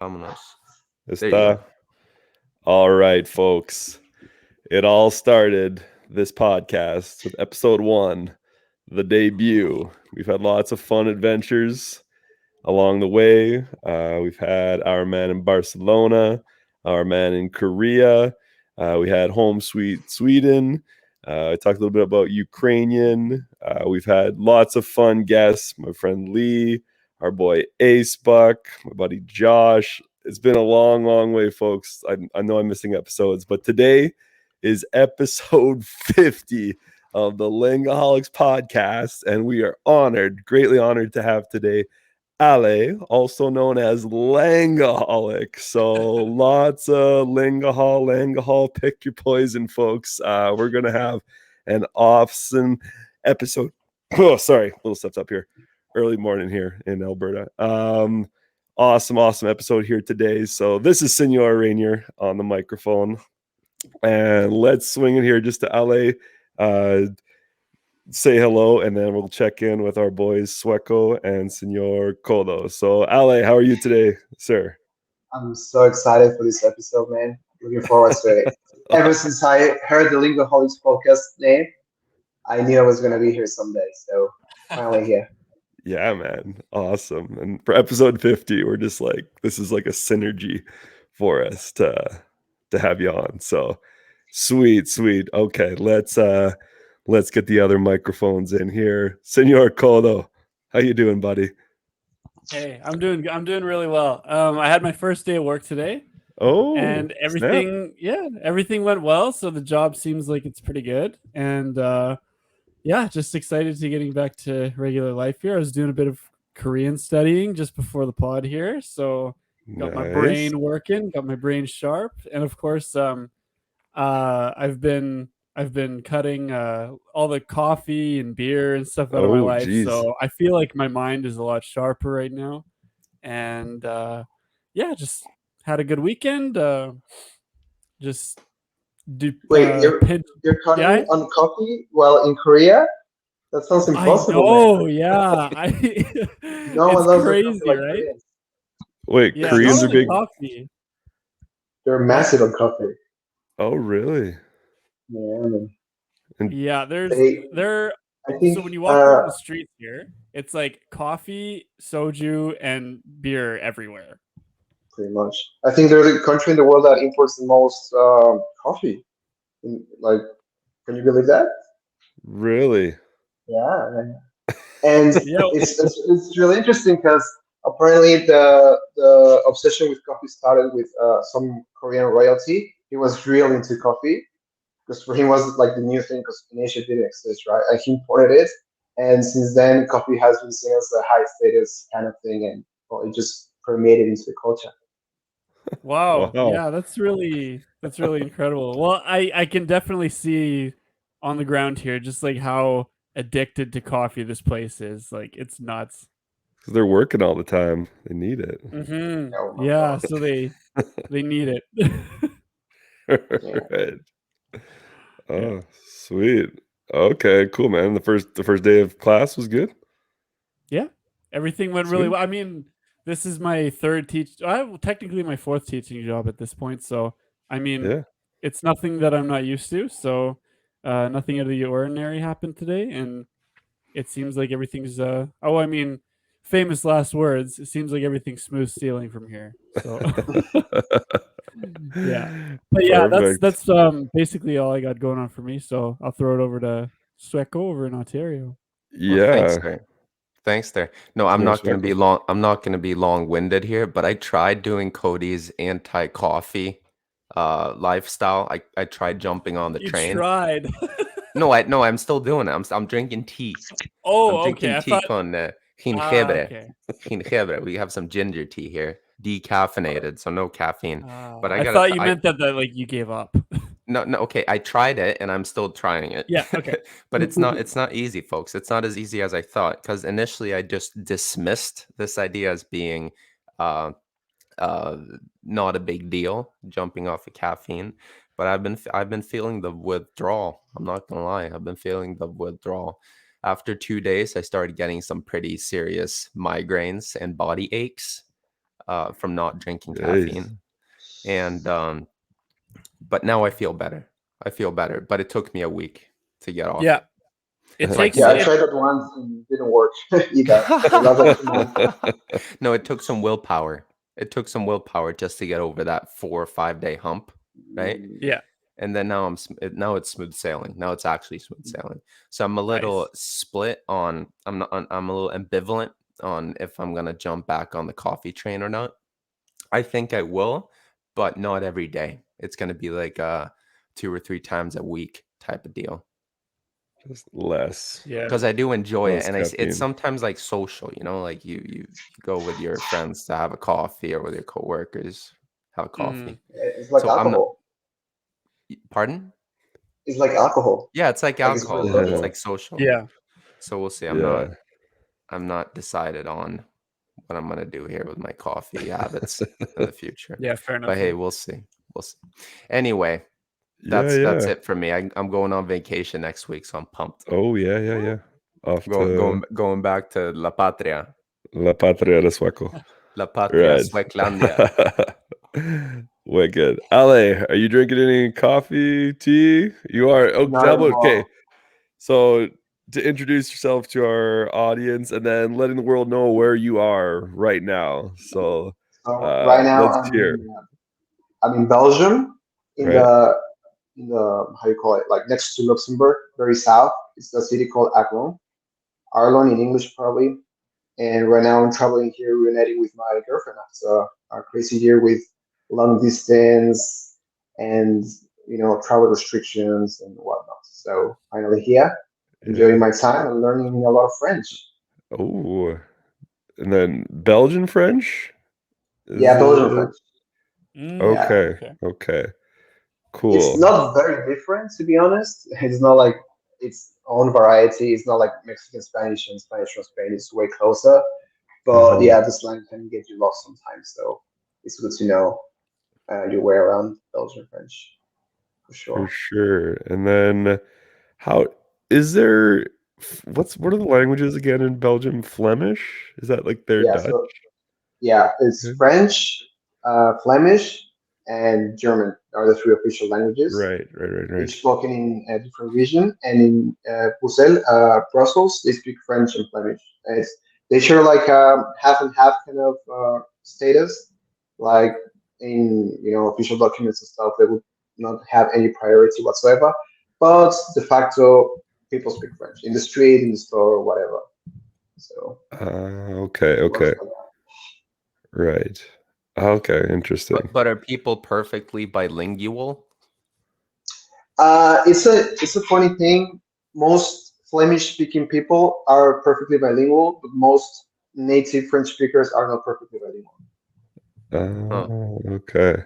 Vámonos. There you Está. go. All right, folks. It all started this podcast with episode 1, the debut. We've had lots of fun adventures along the way. We've had our man in Barcelona, our man in Korea. We had home sweet Sweden. I talked a little bit about Ukrainian. We've had lots of fun guests. My friend Lee, our boy Ace Buck, my buddy Josh. It's been a long, long way, folks. I know I'm missing episodes, but today is episode 50 of the Langoholics podcast, and we are honored, greatly honored to have today Ale, also known as Langoholic. So lots of Langohol, pick your poison, folks. We're going to have an awesome episode. Oh, sorry, little steps up here. Early morning here in Alberta. Awesome episode here today. So this is Senor Rainier on the microphone. And let's swing it here just to Ale. Say hello, and then we'll check in with our boys Sueco and Senor Kodo. So, Ale, how are you today, sir? I'm so excited for this episode, man. Looking forward to it. Ever since I heard the Lingoholics podcast name, I knew I was going to be here someday. So finally here. Yeah, man. Awesome. And for episode 50, we're just like, this is like a synergy for us to have you on. So sweet. Okay, let's get the other microphones in here. Senor Kodo, how you doing, buddy? Hey, I'm doing really well. I had my first day of work today, Oh, and snap. everything went well. So the job seems like it's pretty good, and just excited to getting back to regular life here. I was doing a bit of Korean studying just before the pod here, so got my Nice. brain working, got my brain sharp, and of course, I've been cutting all the coffee and beer and stuff out of my Oh, life, geez. so I feel like my mind is a lot sharper right now. And just had a good weekend. Just do Wait, you're cutting yeah. on coffee while in Korea? That sounds I impossible, know, man. yeah. No one It's loves their coffee crazy, like right? Koreans. Wait, Yeah, Koreans not are only big. coffee. They're massive on coffee. Oh, really? Yeah, I mean, Yeah, they. I think so when you walk around the streets here, it's like coffee, soju, and beer everywhere. pretty much. I think they're the country in the world that imports the most coffee. Like, can you believe that? Really? Yeah, and Yeah. it's really interesting because apparently the obsession with coffee started with some Korean royalty. He was really into coffee because for him was like the new thing because in Asia didn't exist, right? And he imported it, and since then coffee has been seen as a high status kind of thing, and well, it just permeated into the culture. Wow. Wow. Yeah, that's really incredible. Well, I can definitely see on the ground here just like how addicted to coffee this place is. Like it's nuts. Because they're working all the time. They need it. Oh my Yeah, god! so they need it. Yeah. Right. Yeah. Oh, sweet. Okay, cool, man. The first day of class was good. Yeah. Everything went really Sweet. well. I mean, this is my technically my fourth teaching job at this point, so I mean, Yeah. it's nothing that I'm not used to, so nothing out of the ordinary happened today, and it seems like everything's I mean, famous last words, it seems like everything's smooth sailing from here. So yeah. But yeah, Perfect. that's basically all I got going on for me, so I'll throw it over to Sueco over in Ontario. Well, thanks Yeah. there. Thanks there. No, I'm Senor not going to be Sueco. long. I'm not going to be long-winded here, but I tried doing Cody's anti-coffee lifestyle. I tried jumping on the You train. tried. No, I'm still doing it. I'm drinking tea. I'm Oh, okay. drinking I tea thought con jengibre. okay. Jengibre. We have some ginger tea here, decaffeinated, so no caffeine. But I thought you meant that like you gave up. No, okay. I tried it and I'm still trying it. Yeah, okay. But it's not easy, folks. It's not as easy as I thought because initially I just dismissed this idea as being uh uh not a big deal, jumping off of caffeine. But I've been feeling the withdrawal. I'm not gonna lie. I've been feeling the withdrawal. After 2 days, I started getting some pretty serious migraines and body aches. from not drinking Jeez. caffeine, and but now I feel better. But it took me a week to get off Yeah. it. It It's like takes Yeah, I it, tried that once and it didn't work either. It was like 2 months. No, it took some willpower. It took some willpower just to get over that 4 or 5 day hump, right? yeah, And then now it's smooth sailing. Now it's actually smooth sailing. So I'm a little nice. split on. I'm a little ambivalent on if I'm gonna jump back on the coffee train or not. I think I will, but not every day. It's gonna be like 2 or 3 times a week type of deal. Just less, Yeah. Because I do enjoy it, less and it's caffeine. sometimes like social, like you go with your friends to have a coffee or with your coworkers have a Mm. coffee. It's like So I'm not. alcohol. Pardon? It's like alcohol. Yeah, it's like Like it's very alcohol. It's social. like social. Yeah. So we'll see. Yeah. I'm not decided on what I'm gonna do here with my coffee habits in the future. Yeah, fair enough. But hey, we'll see. We'll see. Anyway, Yeah, that's yeah. it for me. I'm going on vacation next week, so I'm pumped. Oh, yeah. Off to Going back to La Patria, La Patria de Sueco. La Patria, Right. Sweclandia. Wicked. Ale, are you drinking any coffee, tea? You are. Oh, Not how about, anymore. okay. So to introduce yourself to our audience and then letting the world know where you are right now. So So right now let's hear. I'm in Belgium in Right. the how you call it, like next to Luxembourg, very south. It's a city called Arlon. Arlon in English probably. And right now I'm traveling here, reuniting with my girlfriend after a crazy year with long distance and travel restrictions and whatnot. So finally here, enjoying Yeah. my time and learning a lot of French. Oh, and then Belgian French? Is Yeah, Belgian it? French. Mm, Yeah, Okay. okay. Okay. it's Cool. not very different to be honest. It's not like its own variety. It's not like Mexican Spanish and Spanish from Spain. It's way closer. But Uh-huh. yeah, the slang can get you lost sometimes. So it's good to know your way around Belgian French for For sure. sure. And then how is there what are the languages again in Belgium? Flemish? Is that like their Yeah, Dutch? so yeah, it's Yeah. French, Flemish, and German are the three official languages, Right. each spoken in a different region. And in Brussels, they speak French and Flemish. They share like half and half kind of status. Like in official documents and stuff, they would not have any priority whatsoever. But de facto, people speak French in the street, in the store, whatever. So Okay, it works okay. like that. Right. Okay, interesting. But are people perfectly bilingual? It's a funny thing. Most Flemish speaking people are perfectly bilingual, but most native French speakers are not perfectly bilingual. Huh. Okay.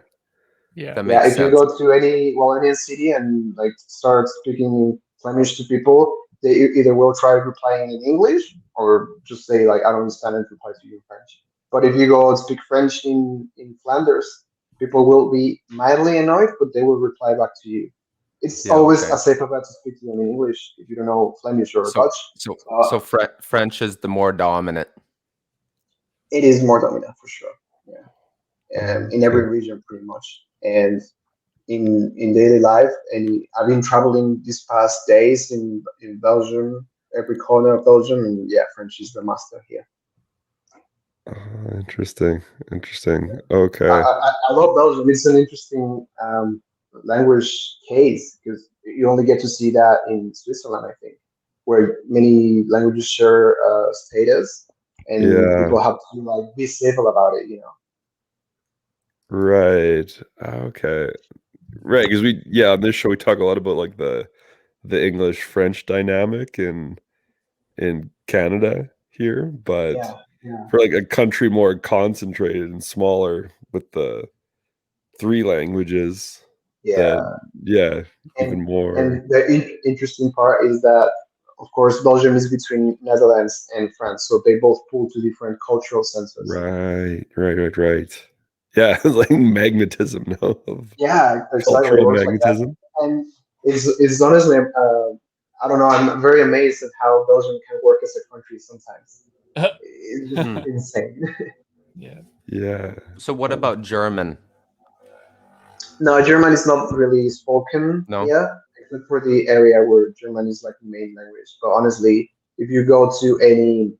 Yeah. That Yeah, makes if you sense. go to any Walloonian city and like start speaking Flemish to people, they either will try replying in English or just say like I don't understand and reply to you in French. But if you go and speak French in Flanders, people will be mildly annoyed, but they will reply back to you. It's Yeah. always Okay. a safer bet to speak to them in English if you don't know Flemish or So Dutch. so Uh, so French is the more dominant. it is more dominant for sure. Yeah, in Okay. every region pretty much. And in daily life, and I've been traveling these past days in Belgium, every corner of Belgium, and yeah, French is the master here. Interesting. I, Okay. I love Belgium. It's an interesting language case because you only get to see that in Switzerland, I think, where many languages share status, and Yeah. people have to like be civil about it. Right. Okay. Right, because on this show we talk a lot about like the English French dynamic in Canada here, but Yeah, yeah, for like a country more concentrated and smaller with the three languages, yeah. then yeah, even and more. and the interesting part is that of course Belgium is between Netherlands and France, so they both pull to different cultural centers. Right. Yeah, it's like magnetism, no? Of Yeah, exactly, it cultural works like that. magnetism. And it's honestly I don't know, I'm very amazed at how Belgium can work as a country sometimes. It's just Hmm. insane. Yeah. Yeah. So what about German? No, German is not really spoken No? here, except for the area where German is like the main language. But honestly, if you go to any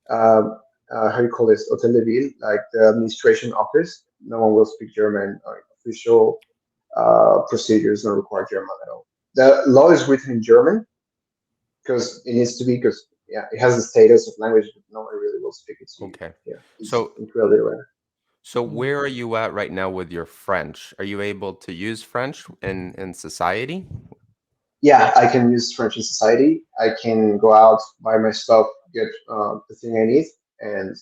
uh, how do you call this, hotel de ville, like the administration office, no one will speak German. Or official procedures don't require German at all. The law is written in German because it needs to be, because yeah, it has the status of language, but no one really will speak it to you. Okay. Yeah, it's So incredibly rare. so Mm. where are you at right now with your French? Are you able to use French in society? Yeah, I can use French in society. I can go out, buy my stuff, get the thing I need, and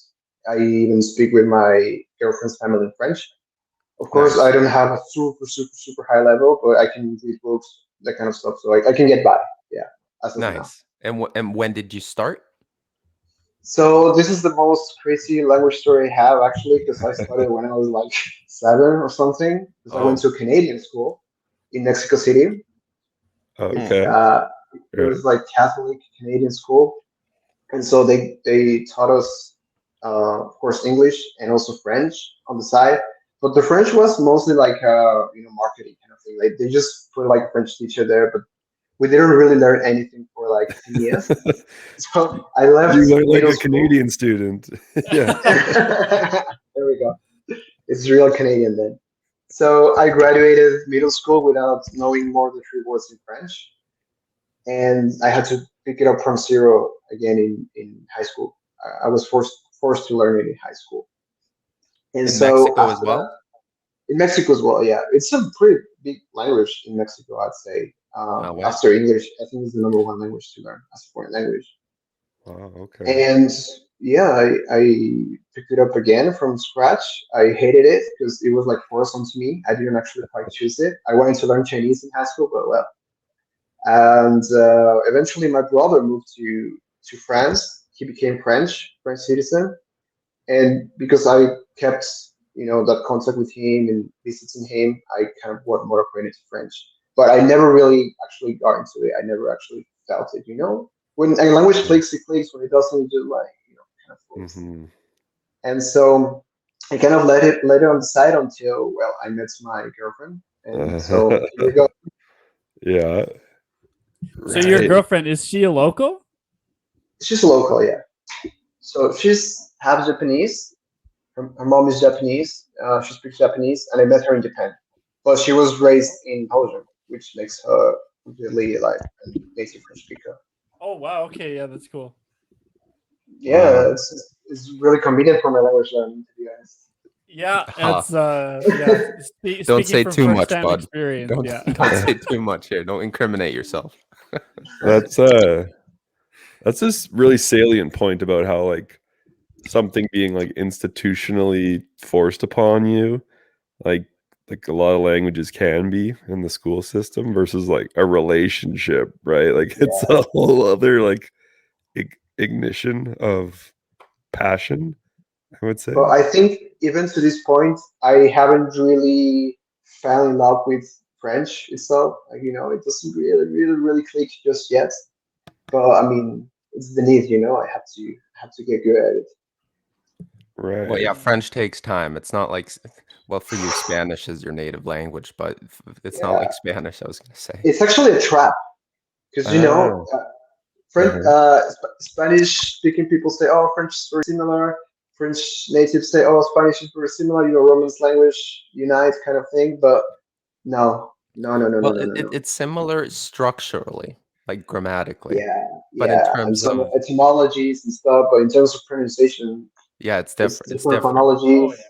I even speak with my girlfriend's family in French. Of course, I Nice. don't have a super, super, super high level, but I can read books, that kind of stuff. So I can get by. Yeah, as of now. Nice. And when did you start? So this is the most crazy language story I have actually, because I started when I was like 7 or something. Because I went Oh. to a Canadian school in Mexico City. It's Okay. it was like Catholic Canadian school, and so they taught us, of course, English and also French on the side. But the French was mostly like marketing kind of thing. Like they just put like a French teacher there, but we didn't really learn anything for like 10 years. So I left You look like middle a school. Canadian student. Yeah. There we go. It's real Canadian then. So I graduated middle school without knowing more than 3 words in French, and I had to pick it up from zero again in high school. I was forced to learn it in high school, and In so Mexico as after that, well? in Mexico as well. Yeah, it's a pretty big language in Mexico, I'd say. Oh, wow. After English, I think it's the number one language to learn as a foreign language. Wow, okay. And yeah, I picked it up again from scratch. I hated it because it was like forced onto me. I didn't actually quite choose it. I wanted to learn Chinese in high school, but well. And eventually, my brother moved to France. He became French citizen, and because I kept that contact with him and visiting him, I kind of got more acquainted to French. But I never really actually got into it. I never actually felt it. When a language clicks, it clicks. When it doesn't, it just like kind of floats. Mm-hmm. And so I kind of let it on the side until well, I met my girlfriend, and so here we go. Yeah. So your Right. girlfriend, is she a local? She's a local, yeah. So she's half Japanese. Her mom is Japanese. She speaks Japanese, and I met her in Japan. But she was raised in Belgium, which makes her completely like a native French speaker. Oh wow. Okay. Yeah, that's cool. Yeah, Wow. it's really convenient for my language learning, to be honest. Yeah, Huh. it's yeah. Don't Speaking say from too much, first-hand bud. experience. Don't Yeah. don't say too much here. Don't incriminate yourself. That's this really salient point about how like something being like institutionally forced upon you, like a lot of languages can be in the school system versus like a relationship, right? Like it's Yeah. a whole other like ignition of passion, I would But say. I think even to this point, I haven't really fell in love with French itself. Like, it doesn't really, really, really click just yet. But I mean, it's the need, I have to get good at it. Well, Right. yeah, French takes time. It's not like well, for you, Spanish is your native language, but it's not like Yeah, Spanish, I was gonna say. it's actually a trap because Ah, French, uh-huh. Spanish speaking people say, "Oh, French is very similar." French natives say, "Oh, Spanish is very similar." Romance language unite kind of thing. But no, no, no, no, no, Well, no, no, no. it's similar structurally, like grammatically, Yeah, but in yeah, and terms some of etymologies and stuff. But in terms of pronunciation, yeah, it's it's different. It's different different. phonologies Oh yeah.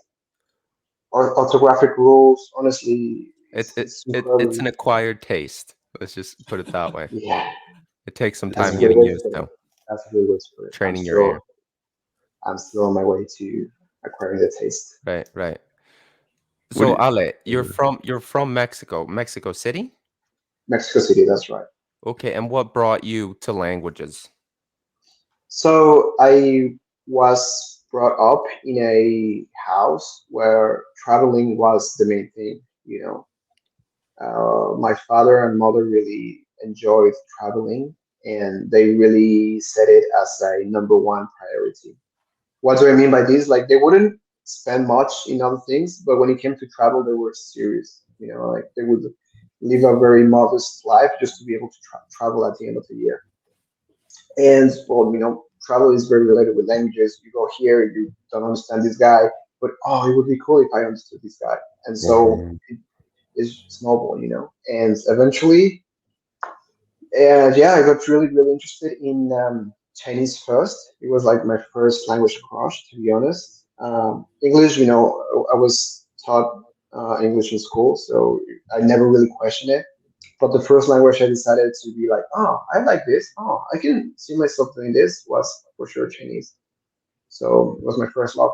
or orthographic rules. Honestly, It it it's it's incredibly. an acquired taste. Let's just put it that way. Yeah, It takes some that's a time good getting way to used put it. to, That's a good way to put it. I'm training your ear. still I'm still on my way to acquiring the taste. Right, right. What do So, you Ale, you're from Mexico, Mexico City? Mexico City, that's right. Okay, and what brought you to languages? So I was brought up in a house where traveling was the main thing. My father and mother really enjoyed traveling, and they really set it as a number one priority. What do I mean by this? Like they wouldn't spend much in other things, but when it came to travel, they were serious. Like they would live a very modest life just to be able to travel at the end of the year. And well, travel is very related with languages. You go here, you don't understand this guy, but oh, it would be cool if I understood this guy. And so Mhm. it's snowball, And eventually, yeah, I got really, really interested in Chinese first. It was like my first language crush, to be honest. English, I was taught English in school, so I never really questioned it. But the first language I decided to be like, oh, I like this. Oh, I can see myself doing this was for sure Chinese. So it was my first love.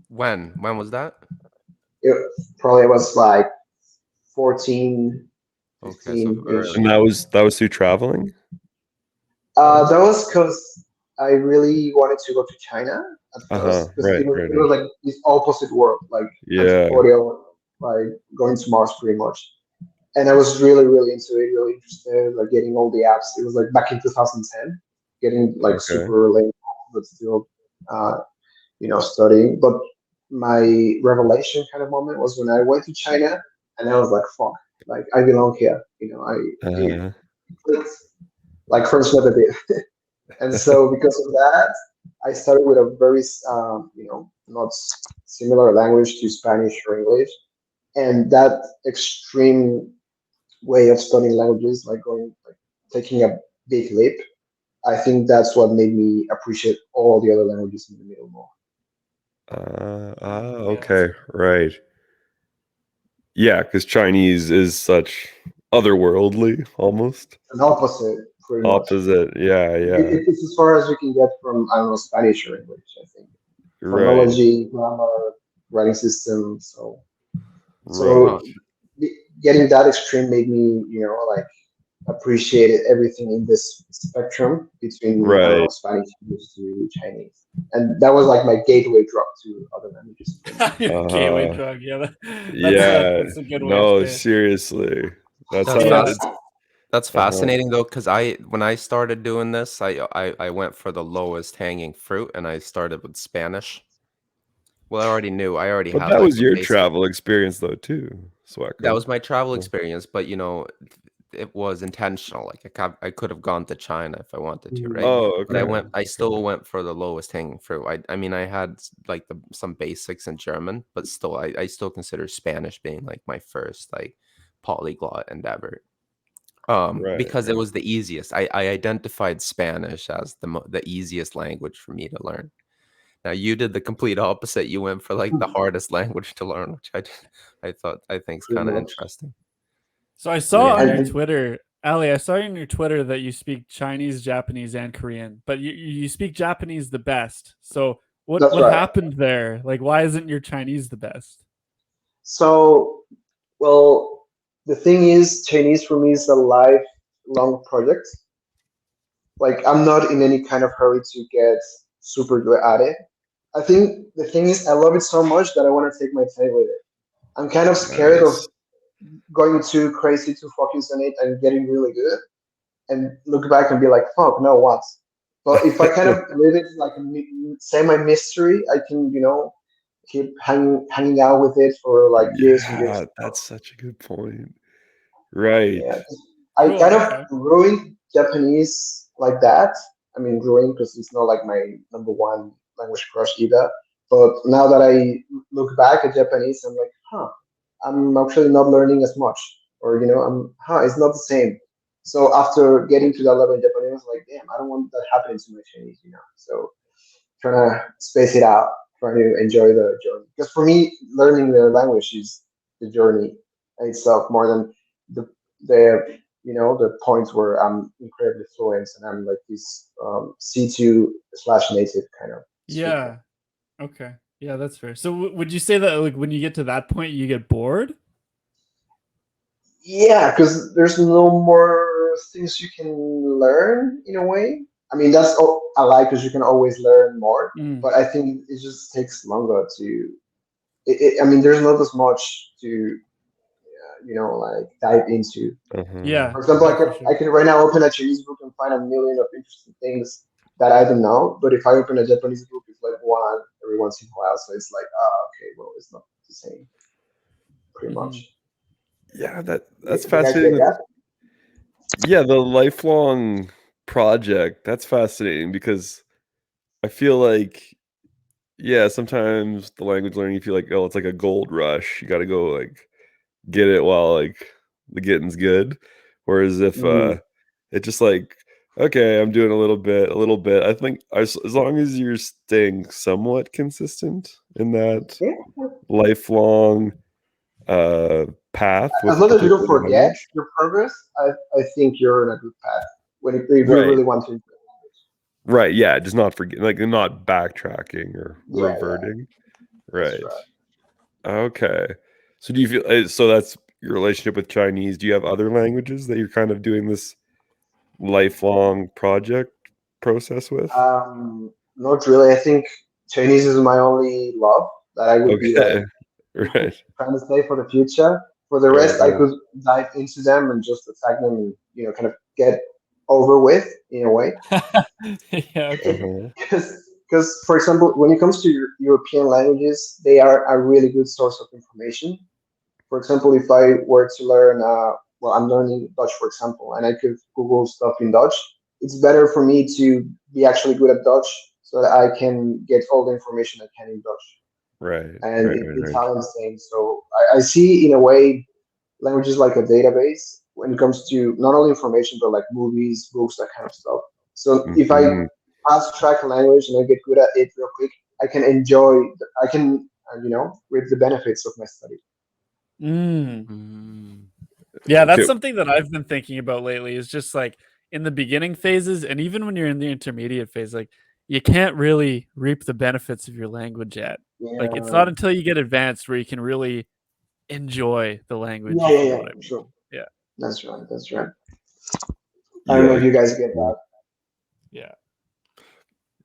When was that? It, probably I was like 14, Okay, so 15-ish. And early. that was through traveling. That was because I really wanted to go to China at first because Right, right, it right. was like this opposite world, like Yeah. antipodeal, like going to Mars pretty much. And I was really, really into it, really interested, like getting all the apps. It was like back in 2010, getting like Okay. super late, but still, studying. But my revelation kind of moment was when I went to China, and I was like, "Fuck, like I belong here." It Uh, clicked like first never did. And so because of that, I started with a very, not similar language to Spanish or English, and that extreme way of studying languages, like taking a big leap. I think that's what made me appreciate all the other languages in the middle more. Yeah, that's okay, right. Yeah, because Chinese is such otherworldly, almost An opposite, pretty much. opposite. Yeah, yeah. It's as far as you can get from, I don't know, Spanish or English. I think Right, phonology, grammar, writing system. right, Oh, So getting that extreme made me, like appreciated everything in this spectrum between, I don't know, right. Spanish English to Chinese, and that was like my gateway drug to other languages, pretty much. your gateway Uh, drug. Yeah, yeah. that's a good way to No, say it. seriously. That's that's how Yeah. it's. that's Uh-huh. fascinating though, because when I started doing this, I went for the lowest hanging fruit, and I started with Spanish. Well, I already But had that like was a your basic. travel experience, though, too, That Swacker. was my travel Yeah. experience, but it was intentional. Like I could have gone to China if I wanted to, right? Mhm. Oh, But okay. I Okay. still went for the lowest hanging fruit. I mean, I had like some basics in German, but still, I still consider Spanish being like my first like polyglot endeavor. Right. Because it was the easiest. I identified Spanish as the easiest language for me to learn. Now you did the complete opposite. You went for like the hardest language to learn, which I think is Pretty kind of much. interesting. So I saw on Right. your And Twitter, Ali, I saw on your Twitter that you speak Chinese, Japanese, and Korean, but you speak Japanese the best. So that's what right. happened there? Like, why isn't your Chinese the best? So, well, the thing is, Chinese for me is a lifelong project. Like, I'm not in any kind of hurry to get super good at it. I think the thing is, I love it so much that I want to take my time with it. I'm kind of scared of Nice. going too crazy to focus on it and getting really good and look back and be like, fuck, no, what? But if I kind of leave it like a semi mystery, I can, keep hanging out with it for like years and years Yeah, to come. that's such a good point. Right. Yeah, I Cool. kind of Okay. ruined Japanese like that. I mean, ruined because it's not like my number one language crush either. But now that I look back at Japanese, I'm like, huh, I'm actually not learning as much, or it's not the same. So after getting to that level in Japanese, I was like, damn, I don't want that happening to my Chinese. So trying to space it out, trying to enjoy the journey. Because for me, learning the language is the journey itself more than the points where I'm incredibly fluent and I'm like this C2/native kind of speaker. Yeah. Okay. Yeah, that's fair. So would you say that like when you get to that point, you get bored? Yeah, because there's no more things you can learn in a way. I mean, that's all I like because you can always learn more. Mm. But I think it just takes longer to. I mean, there's not as much to like dive into. Uh-huh. Yeah. For example, Yeah, for sure. I can right now open a Chinese book and find a million of interesting things, that I don't know. But if I open a Japanese book, it's like one every once in a while. So it's like, okay, well, it's not the same, pretty Mhm. much. Yeah, You that's guys get fascinating. that? Yeah, the lifelong project, that's fascinating because I feel like, yeah, sometimes the language learning, you feel like, oh, it's like a gold rush. You got to go like get it while like the getting's good. Whereas if Mm, it's just like, okay, I'm doing a little bit. I think as long as you're staying somewhat consistent in that yeah. lifelong uh path with As a long as you don't particular forget language. your progress, I think you're in a good path. If you Right. really want to improve. Right. Yeah. Just not forget, like not backtracking or Yeah, yeah, reverting. that's Right. right. Okay. So do you feel so that's your relationship with Chinese? Do you have other languages that you're kind of doing this lifelong project process with? Not really. I think Chinese is my only love that I would be like Okay. Right. trying to stay for the future. For the Right. rest, I Right. could dive into them and just attack them and kind of get over with in a way. Yeah. Okay. Uh-huh. Because for example, when it comes to European languages, they are a really good source of information. For example, if I were to learn, well, I'm learning Dutch, for example, and I could Google stuff in Dutch. It's better for me to be actually good at Dutch so that I can get all the information I can in Dutch. Right. And Right. in Right. Right. Italian, the same. So I see, in a way, language is like a database when it comes to not only information, but like movies, books, that kind of stuff. So if I Mhm. fast track a language and I get good at it real quick, I can enjoy, I can, reap the benefits of my study. Mm. Mm. Yeah, that's Okay. something that I've been thinking about lately is just like in the beginning phases and even when you're in the intermediate phase, like you can't really reap the benefits of your language yet. Like it's Yeah. not until you get advanced where you can really enjoy the language, Yeah, if yeah, you know yeah, what I for mean. sure. Yeah. That's right. That's right. I don't know Yeah. if you guys get that. Yeah.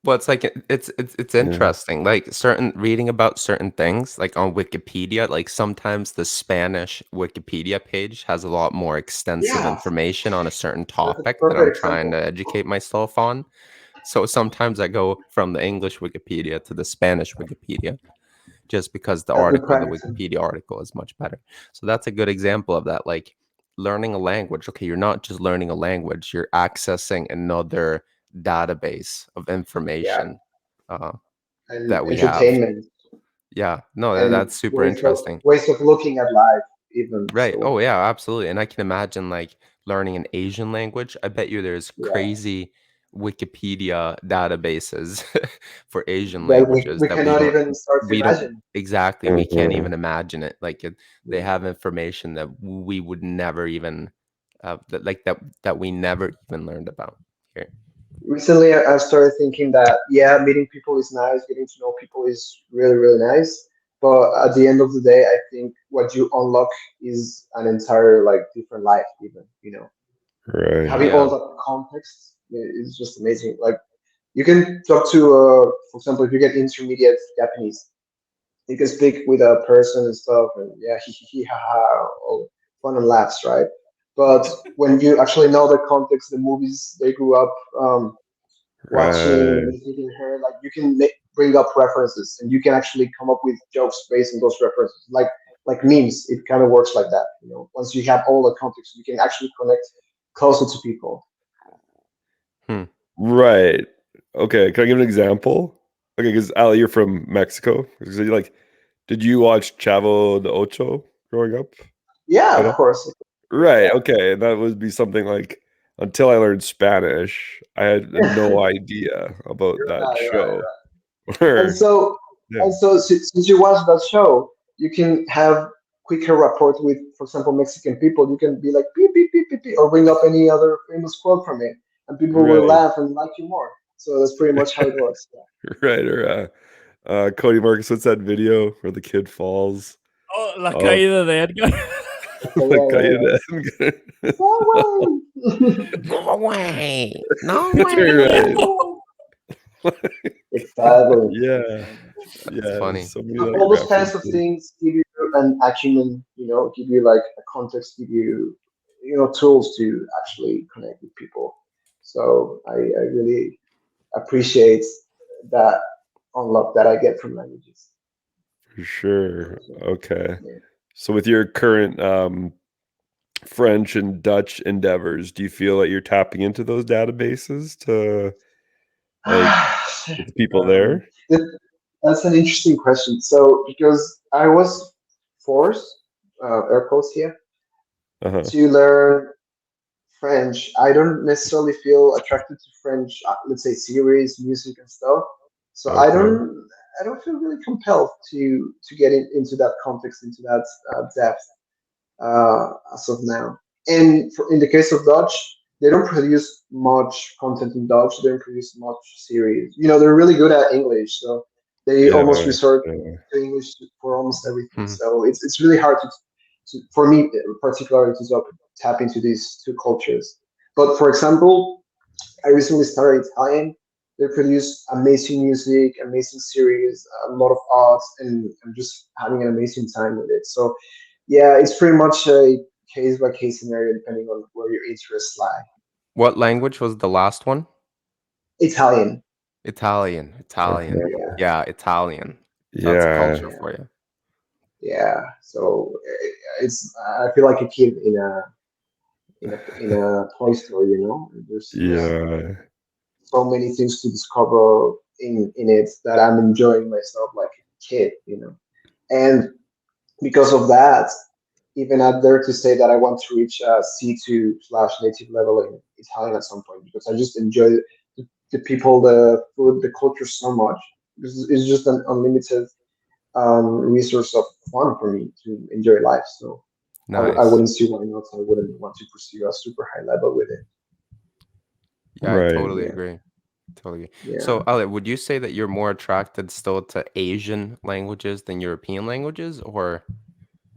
Well, it's like it's Yeah. interesting. Like certain reading about certain things, like on Wikipedia, like sometimes the Spanish Wikipedia page has a lot more extensive Yeah, information on a certain that's a topic that I'm perfect trying example. to educate myself on. So sometimes I go from the English Wikipedia to the Spanish Wikipedia just because That's the the practice. Wikipedia article is much better. So that's a good example of that. Like learning a language. Okay, you're not just learning a language, you're accessing another database of Yeah, information uh, and that we have. entertainment Yeah, no, and that's super interesting. ways of looking at life, even. Right. So Oh, yeah, absolutely. And I can imagine like learning an Asian language. I bet you there's yeah, crazy Wikipedia databases for Asian that languages we that cannot even start to we don't imagine. exactly, we can't Mhm. even imagine it. Like they Yeah. have information that we would never even that we never even learned about here. Recently, I've started thinking that yeah, meeting people is nice, getting to know people is really really nice. But at the end of the day, I think what you unlock is an entire like different life. Even Right. Oh having all yeah. that context is just amazing. Like you can talk to, for example, if you get intermediate Japanese, you can speak with a person and stuff, and yeah, he ha ha, all fun and laughs, right? But when you actually know the context, the movies they grew up watching, the Right. music they heard, like you can bring up references, and you can actually come up with jokes based on those references, like memes. It kind of works like that. Once you have all the context, you can actually connect closer to people. Hmm. Right. Okay. Can I give an example? Okay, because Ali, you're from Mexico. So you like, did you watch Chavo de Ocho growing up Yeah, at of all? course. Right. Okay. That would be something like until I learned Spanish, I had Yeah. no idea about that show. Right. And Or so, yeah. since you watch that show, you can have quicker rapport with, for example, Mexican people. You can be like beep beep beep beep, beep or bring up any other famous quote from it, and people will Right. laugh and like you more. So that's pretty much how it works. Right. Or Cody Marcus, what's that video where the kid falls? Oh, La Oh, Caída de Edgar. Yeah, like yeah, yeah, yeah. No way. Go away. No Right. way. Exactly. Yeah. That's Yeah. funny. So many So like all those kinds of references. things give you an acumen, give you like a context, give you, tools to actually connect with people. So I really appreciate that unlock that I get from languages. For sure. Okay. Yeah. So with your current French and Dutch endeavors, do you feel that you're tapping into those databases to like get the people um, there? that- that's an interesting question. So because I was forced, air quotes here, Uh-huh. to learn French, I don't necessarily feel attracted to French, let's say series, music, and stuff. So Okay. I don't feel really compelled to get into that context, into that depth as of now. And in the case of Dutch, they don't produce much content in Dutch. They don't produce much series. You know, they're really good at English, so they Yeah. almost resort Yeah. to English for almost everything. Mhm. So it's really hard to for me particularly to tap into these two cultures. But for example, I recently started Italian. They produce amazing music, amazing series, a lot of art, and I'm just having an amazing time with it. So yeah, it's pretty much a case by case scenario depending on where your interests lie. What language was the last one? Italian. Italian. Italian. Okay. Yeah, Yeah, Italian. That's Yeah. culture yeah, for you. yeah. So it's I feel like a kid in a toy store, you know. There's Yeah. so many things to discover in it that I'm enjoying myself like a kid, you know. And because of that, even I dare to say that I want to reach C2 slash native level in Italian at some point because I just enjoy the people, the food, the culture so much. Because it's just an unlimited resource of fun for me to enjoy life. So I Nice. wouldn't see why not. I wouldn't want to pursue a super high level with it. Yeah, I Right. totally Yeah, agree. Totally. yeah. So, Ale, would you say that you're more attracted still to Asian languages than European languages, or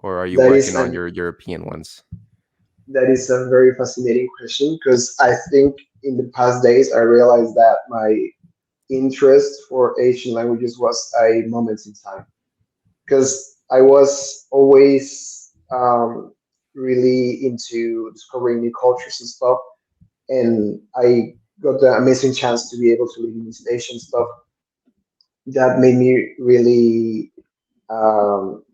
are you That is working on an your European ones? that is a very fascinating question because I think in the past days I realized that my interest for Asian languages was a moment in time because I was always really into discovering new cultures and stuff, and I got the amazing chance to be able to live in East Asian stuff that made me really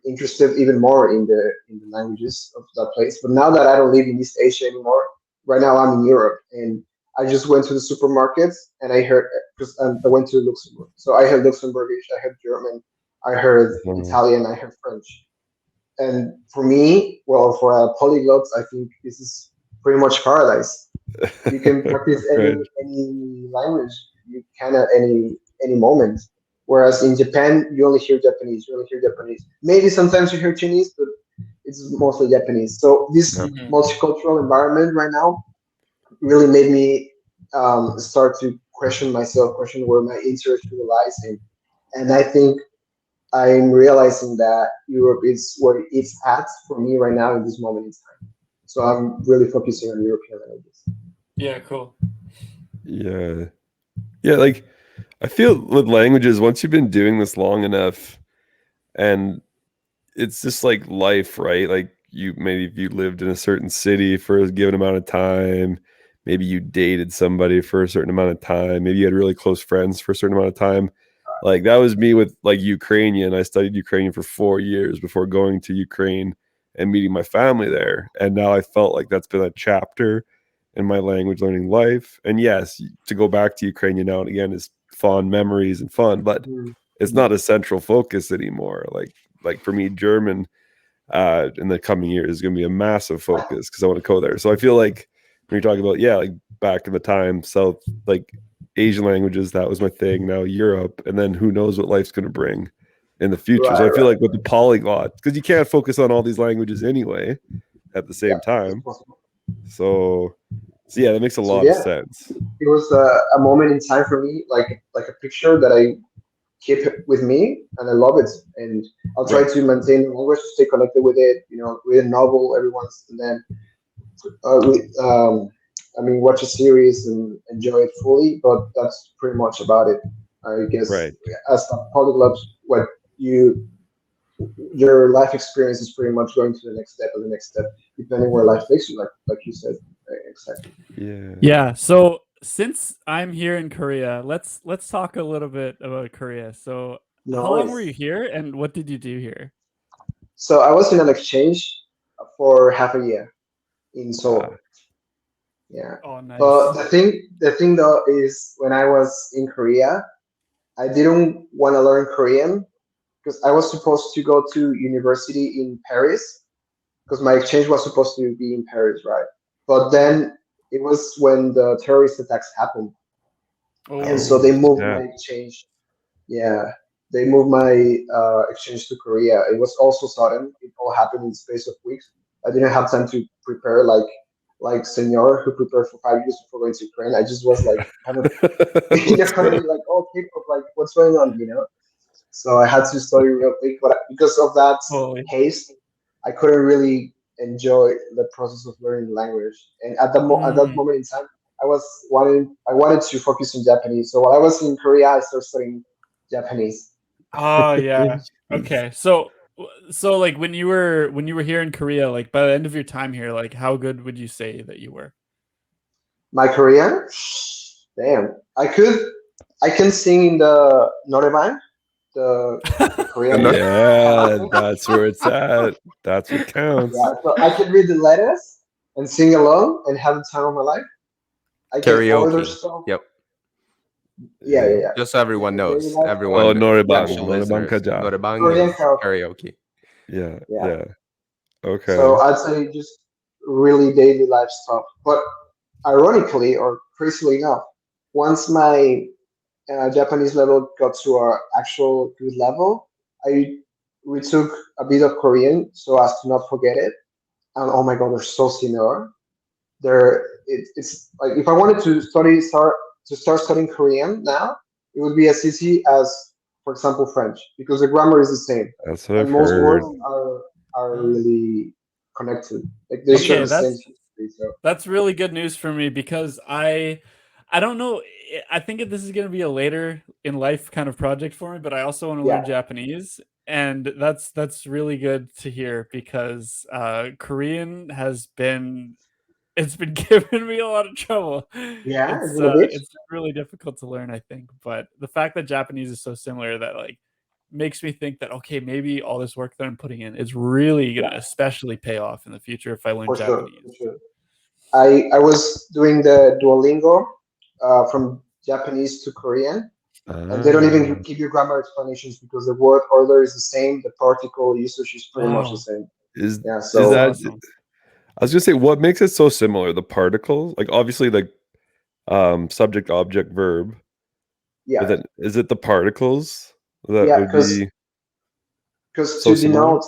interested even more in the languages of that place. But now that I don't live in East Asia anymore, right now I'm in Europe, and I just went to the supermarkets and I heard because I went to Luxembourg, so I heard Luxembourgish, I heard German, I heard Mhm. Italian, I heard French, and for me, well, for a polyglot, I think this is pretty much paradise. You can practice Right. any language you can at any moment. Whereas in Japan, you only hear Japanese. You only hear Japanese. Maybe sometimes you hear Chinese, but it's mostly Japanese. So this Yeah. Mhm. multicultural environment right now really made me start to question myself, question where my interest really lies in. And I think I'm realizing that Europe is where it's at for me right now in this moment in time. So I'm really focusing on European languages. Yeah, cool. Yeah. Yeah, like I feel with languages, once you've been doing this long enough and it's just like life, right? Like you maybe if you lived in a certain city for a given amount of time, maybe you dated somebody for a certain amount of time, maybe you had really close friends for a certain amount of time. Like that was me with like Ukrainian. I studied Ukrainian for 4 years before going to Ukraine and meeting my family there. And now I felt like that's been a chapter in my language learning life. And yes, to go back to Ukrainian now and again is fond memories and fun, but Mm. it's not a central focus anymore. Like for me, German in the coming years is going to be a massive focus because I want to go there. So I feel like when you're talking about like back in the time, South like Asian languages, that was my thing. Now Europe, and then who knows what life's going to bring in the future. So Right, I feel right. like with the polyglot, because you can't focus on all these languages anyway at the Yeah, same it's time. possible. So yeah, that makes a So lot of yeah, sense. it was a moment in time for me, like a picture that I keep with me, and I love it. And I'll try Right. to maintain the language, to stay connected with it. You know, read a novel every once, and then I mean, watch a series and enjoy it fully. But that's pretty much about it. I guess Right. as a polyglot, what you your life experience is pretty much going to the next step or the next step, depending where life takes you. Like you said, exactly. Yeah. Yeah. So since I'm here in Korea, let's talk a little bit about Korea. So, how long were Nice. you here, and what did you do here? So I was in an exchange for half a year in Seoul. Ah, Yeah. Oh, But nice. the thing though is when I was in Korea, I didn't want to learn Korean because I was supposed to go to university in Paris because my exchange was supposed to be in Paris, right? But Mhm. then it was when the terrorist attacks happened, and so Oh, they oh moved my snap! exchange. Yeah, they moved my exchange to Korea. It was also sudden. It all happened in the space of weeks. I didn't have time to prepare like Senor who prepared for 5 years before going to Ukraine. I just was like kind of in the Let's country, go. like, oh, K-pop, like, what's going on, So I had to study real quick, but because of that holy. haste, I couldn't really enjoy the process of learning the language. And at that Mm. moment in time, I wanted to focus on Japanese. So while I was in Korea, I started studying Japanese. Oh yeah. Okay. So like when you were here in Korea, like by the end of your time here, like how good would you say that you were? My Korean, damn, I can sing in the noraebang, the Korean Ano- Yeah, karaoke. that's where it's at. That's what Yeah, counts. so I can read the letters and sing along and have the time of my life. I can order Karaoke. stuff. Yep. Yeah, Yeah. yeah, yeah. Just so everyone In daily knows, life. Oh, everyone, Yeah, Norebang, actual Norebang listeners, Kaja. norebang Korean is karaoke. karaoke. Yeah, Yeah. yeah. Okay. So I'd say just really daily life stuff. But ironically or crazily enough, once my Japanese level got to our actual good level, I retook a bit of Korean so as to not forget it. And oh my god, they're so similar. It's like if I wanted to start studying Korean now, it would be as easy as, for example, French, because the grammar is the same, That's what and I've most words heard. Oh. are Oh. really connected. Like they share Okay, the same history. So that's really good news for me because I don't know. I think this is going to be a later in life kind of project for me, but I also want to yeah, learn Japanese, and that's really good to hear because Korean has been it's been giving me a lot of trouble. yeah, it's been a bit. It's really difficult to learn, I think, but the fact that Japanese is so similar that like makes me think that okay, maybe all this work that I'm putting in is really Yeah, gonna especially pay off in the future if I learn for sure, Japanese. for sure. I was doing the Duolingo from Japanese to Korean, and they don't even Ah, give you grammar explanations because the word order is the same, the particle usage is pretty much the Wow, same. is Yeah, is that's so that? awesome. I was gonna say, what makes it so similar? The particles, like obviously, like subject, object, verb. But yeah, then, is it the particles that yeah, would be because so to similar? denote,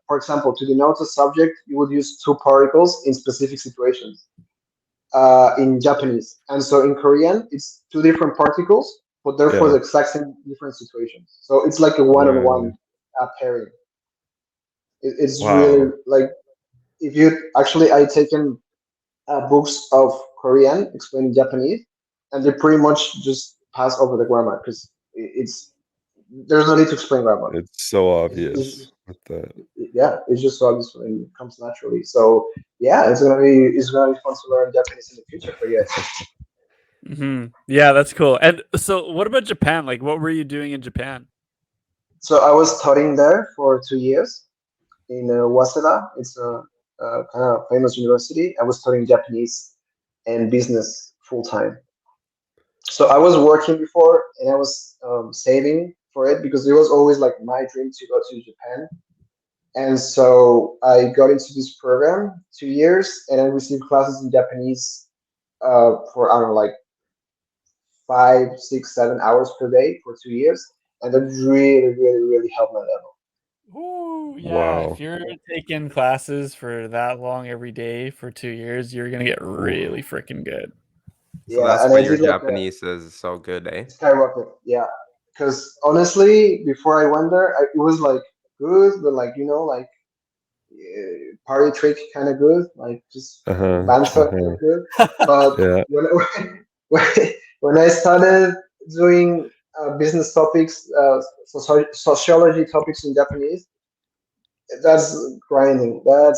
for example, to denote a subject, you would use two particles in specific situations in Japanese, and so in Korean, it's two different particles, but therefore Yeah. the exact same different situations. So it's like a one-on-one Right. pairing. It's really Wow. like if you actually I taken books of Korean explaining Japanese, and they pretty much just pass over the grammar because it's there's no need to explain grammar. It's so It's obvious just with that. yeah, it's just so obvious and it comes naturally. So yeah, it's gonna be fun to learn Japanese in the future for you guys. Yeah, that's cool. And so, what about Japan? Like, what were you doing in Japan? So I was studying there for 2 years in Waseda. It's a kind of famous university. I was studying Japanese and business full time. So I was working before and I was saving for it because it was always like my dream to go to Japan. And so I got into this program 2 years and I received classes in Japanese for I don't know like 5, 6, 7 hours per day for 2 years, and that really helped my level. Ooh, yeah. If Wow. you're taking classes for that long every day for 2 years, you're gonna get Oof. really freaking good. So Yeah, that's and why I your did like a Japanese is so good, eh? skyrocket. Yeah, because honestly, before I went there, it was like good, but like like party trick kind of good, like just Uh-huh. banter kind Uh-huh. of good. But Yeah. when when, when I started doing business topics, sociology topics in Japanese, that's grinding. That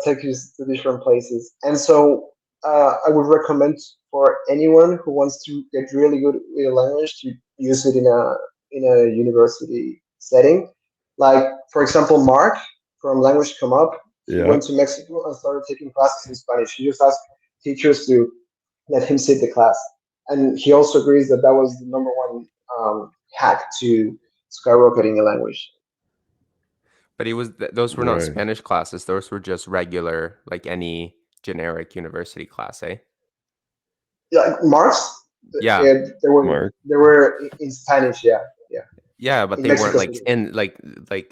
takes you to different places. And so I would recommend for anyone who wants to get really good with a language to use it in a university setting. Like for example, Mark from Language Come Up, he Yeah. went to Mexico and started taking classes in Spanish. He just asked teachers to let him sit the class, and he also agrees that that was the number one hack to skyrocketing a language. But he was those were not Right. Spanish classes. Those were just regular, like any generic university class, eh? Yeah, Marks, Yeah, Mark. they were in Spanish. Yeah, yeah, yeah, but in they weren't Mexico like City. in like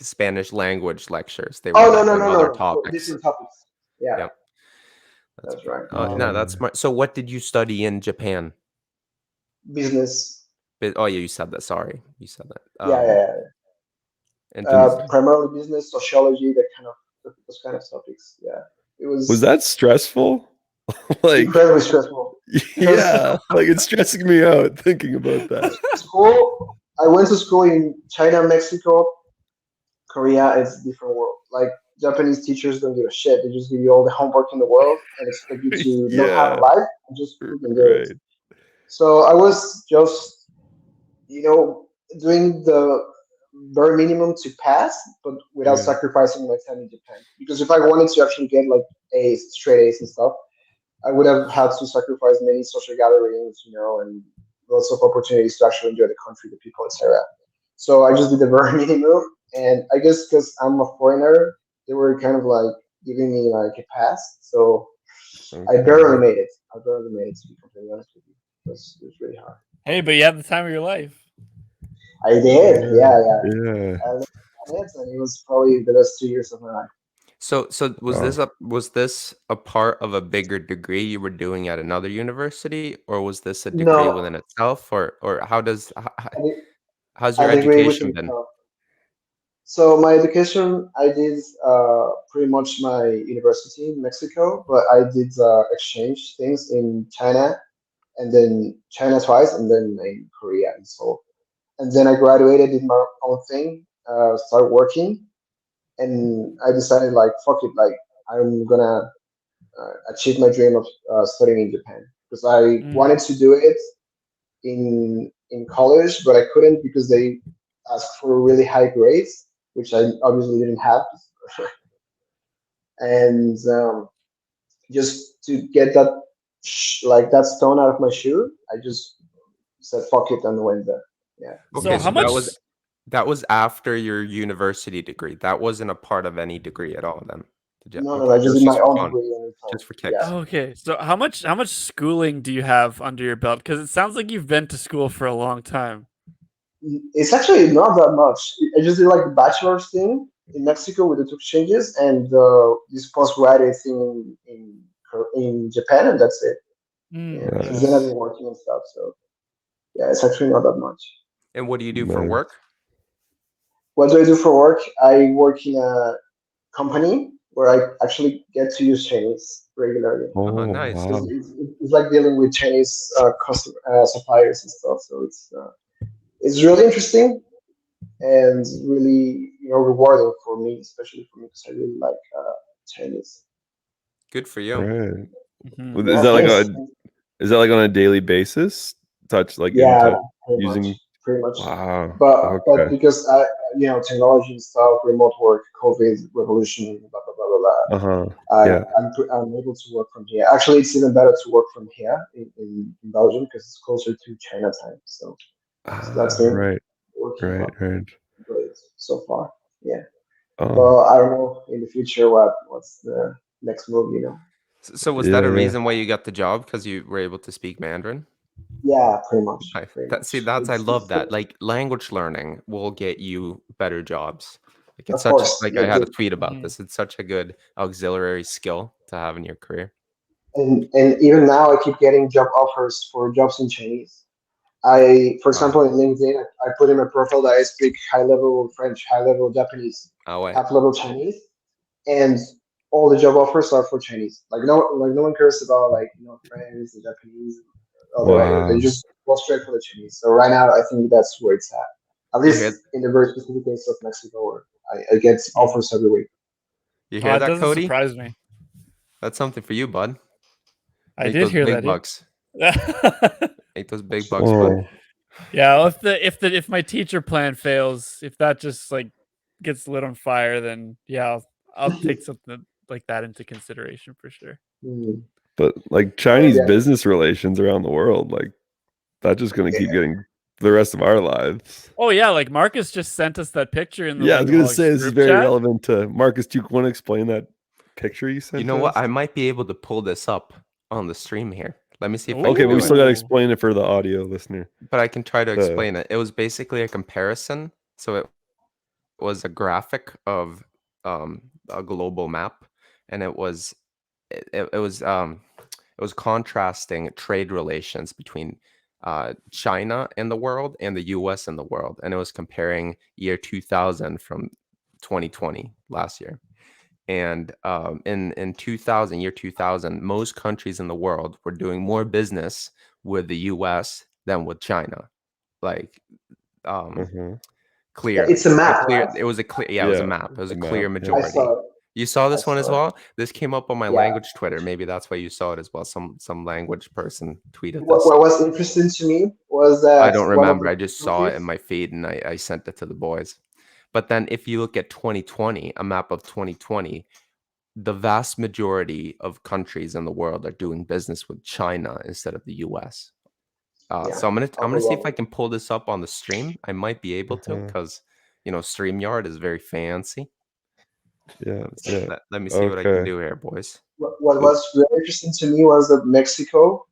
Spanish language lectures. They were Oh no like no on no other no, for topics. different topics. Yeah, Yep, that's that's right. no, that's smart. So, what did you study in Japan? Business. Oh, yeah, you said that. Sorry, you said that. Yeah, yeah, And yeah. Primarily business, sociology, that kind of those kind of topics. Yeah, it Was was that stressful? Like, incredibly stressful because yeah, like it's stressing me out thinking about that. school. I went to school in China, Mexico, Korea. It's a different world. Like Japanese teachers don't give a shit. They just give you all the homework in the world and expect you to not have a Yeah, life and just freaking do it. right. So I was just, you know, doing the bare minimum to pass, but without Yeah. sacrificing my time in Japan. Because if I wanted to actually get like A's, straight A's and stuff, I would have had to sacrifice many social gatherings, you know, and lots of opportunities to actually enjoy the country, the people, etc. So I just did the bare minimum, and I guess because I'm a foreigner, they were kind of like giving me like a pass. So I barely Okay. made it. I barely made it, to be completely honest with you. It was really hard. Hey, but you had the time of your life. I did, yeah, yeah. Yeah. I lived on it, and it was probably the best 2 years of my life. so Wow. was this a part of a bigger degree you were doing at another university, or was this a degree No, within itself, or I did, how's I your degree within education been? itself. So my education, I did pretty much my university in Mexico, but I did exchange things in China, and then China twice, and then in Korea and Seoul. And then I graduated, did my own thing, started working, and I decided like fuck it, like I'm gonna achieve my dream of studying in Japan because I Mm. wanted to do it in college, but I couldn't because they asked for really high grades, which I obviously didn't have. And just to get that like that stone out of my shoe, I just said fuck it and went there. Yeah. Okay, So how so much? that was after your university degree. That wasn't a part of any degree at all then. No, no, Okay, I it just was did my just for own fun, degree on its own. just for Yeah. kicks. Oh, okay, so how much schooling do you have under your belt? Because it sounds like you've been to school for a long time. It's actually not that much. I just did like the bachelor's thing in Mexico with the two exchanges and this postgraduate thing in Japan, and that's it. Mm, Yeah, since then yeah. I've Nice. been working and stuff. So yeah, it's actually not that much. And what do you do for Nice. work? What do I do for work? I work in a company where I actually get to use Chinese regularly. Oh, Oh, nice. Because wow. it's like dealing with Chinese customer suppliers and stuff. So it's really interesting and really rewarding for me, especially for me because I really like Chinese. Good for you. Right. Mhm. Well, Yeah, thanks. is that like on a daily basis? Yeah, pretty Using. much, pretty much. Wow. But Okay. because technology and stuff, remote work, COVID, revolution, blah blah blah blah blah. Uh-huh. Yeah. I'm able to work from here. Actually, it's even better to work from here in Belgium because it's closer to China time. So that's been Right. working Right. out Right. great so far. Yeah. Oh. But I don't know in the future what's the next move. So was that Yeah. a Yeah. reason why you got the job? Because you were able to speak Mandarin? Yeah, pretty much, pretty That see, much. that's I love It's that. Like language learning will get you better jobs. Like it's of such course, like I had a tweet about Mhm. this. It's such a good auxiliary skill to have in your career. and even now I keep getting job offers for jobs in Chinese. For Wow. example, in LinkedIn, I put in my profile that I speak high level French, high level Japanese, Oh wait. half level Chinese, and all the job offers are for Chinese. Like no one cares about French, the Japanese, they Wow. just go straight for the Chinese. So right now, I think that's where it's at You least hear in the very specific case of Mexico, where I get Mm. offers every week. you Oh, hear it that, doesn't Cody? surprise me. That's something for you, bud. I Make did those hear big that. Yeah. bucks. Make those big bucks, bud. Oh, Yeah, well, if my teacher plan fails, if that just like gets lit on fire, then yeah, I'll take something like that into consideration for sure. Mm. but like But Chinese yeah, business relations around the world, like that's just gonna keep getting for the rest of our lives. Oh yeah, like Marcus just sent us that picture in the Yeah, I was gonna Langoholics say this is group very chat. relevant to Marcus. Do you want to explain that picture you You sent know to what? us? I might be able to pull this up on the stream here. Let me see if I Okay, can but we do it. still gotta Ooh. explain it for the audio listener. But I can try to The explain it. It was basically a comparison. So it was a graphic of a global map, and it was contrasting trade relations between China and the world and the U.S. and the world, and it was comparing year 2000 from 2020 last year. And in 2000, year 2000, most countries in the world were doing more business with the U.S. than with China. Like um, uh-huh. yeah, clear, it's a a map, clear. right? It was a clear. Yeah, it was a Yeah, map. It was the a map. clear Yeah. I majority. saw it. You saw I this one as saw it. well. This came up on my Yeah. language Twitter. Maybe that's why you saw it as well. Some language person tweeted What, this. what was interesting to me was I that don't one of remember. the I just saw it in countries. my feed and I sent it to the boys. But then if you look at 2020, a map of 2020, the vast majority of countries in the world are doing business with China instead of the US. Yeah, So I'm gonna see if I overwhelming. can pull this up on the stream. I might be able to Uh-huh. because StreamYard is very fancy. Yeah, yeah. Let me see what I can Okay. do here, boys. What So, was really interesting to me was that Mexico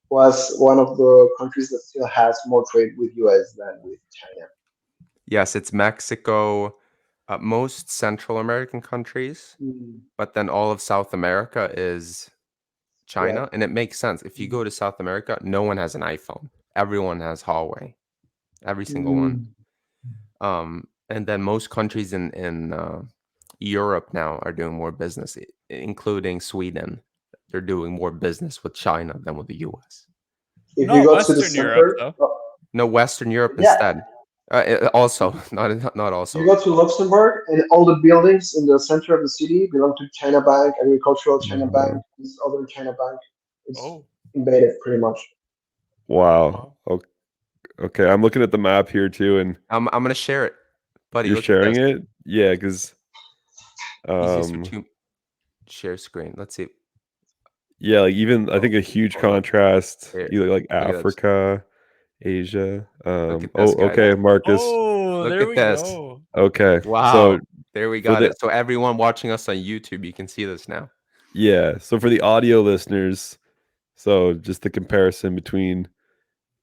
was one of the countries that still has more trade with US than with China. Yes, it's Mexico, most Central American countries, Mm, but then all of South America is yeah. China, and it makes sense. If you go to South America, no one has an iPhone. Everyone has Huawei, every single one. Mm. And then most countries in Europe now are doing more business, including Sweden. They're doing more business with China than with the US. If you Not go to the Western Europe center, though. No, Western Europe yeah, instead. Also, not you also. go to Luxembourg, and all the buildings in the center of the city belong to China Bank, Agricultural China Bank, uh-huh. this other China Bank. It's Oh. invaded pretty much. Wow. Wow. Okay, I'm looking at the map here too, and I'm gonna share it, buddy. you're Look at sharing this. it. Yeah, because Easiest for um, two share screen. Let's see. yeah, like even I Oh, think a huge hold on. contrast. Here, You like look at this. Africa, Asia. Look at Oh, this, guys. okay, Marcus. Oh, Look there at we this. go. Okay, so Wow. There we for got the it. So everyone watching us on YouTube, you can see this now. yeah, so for the audio listeners, so just the comparison between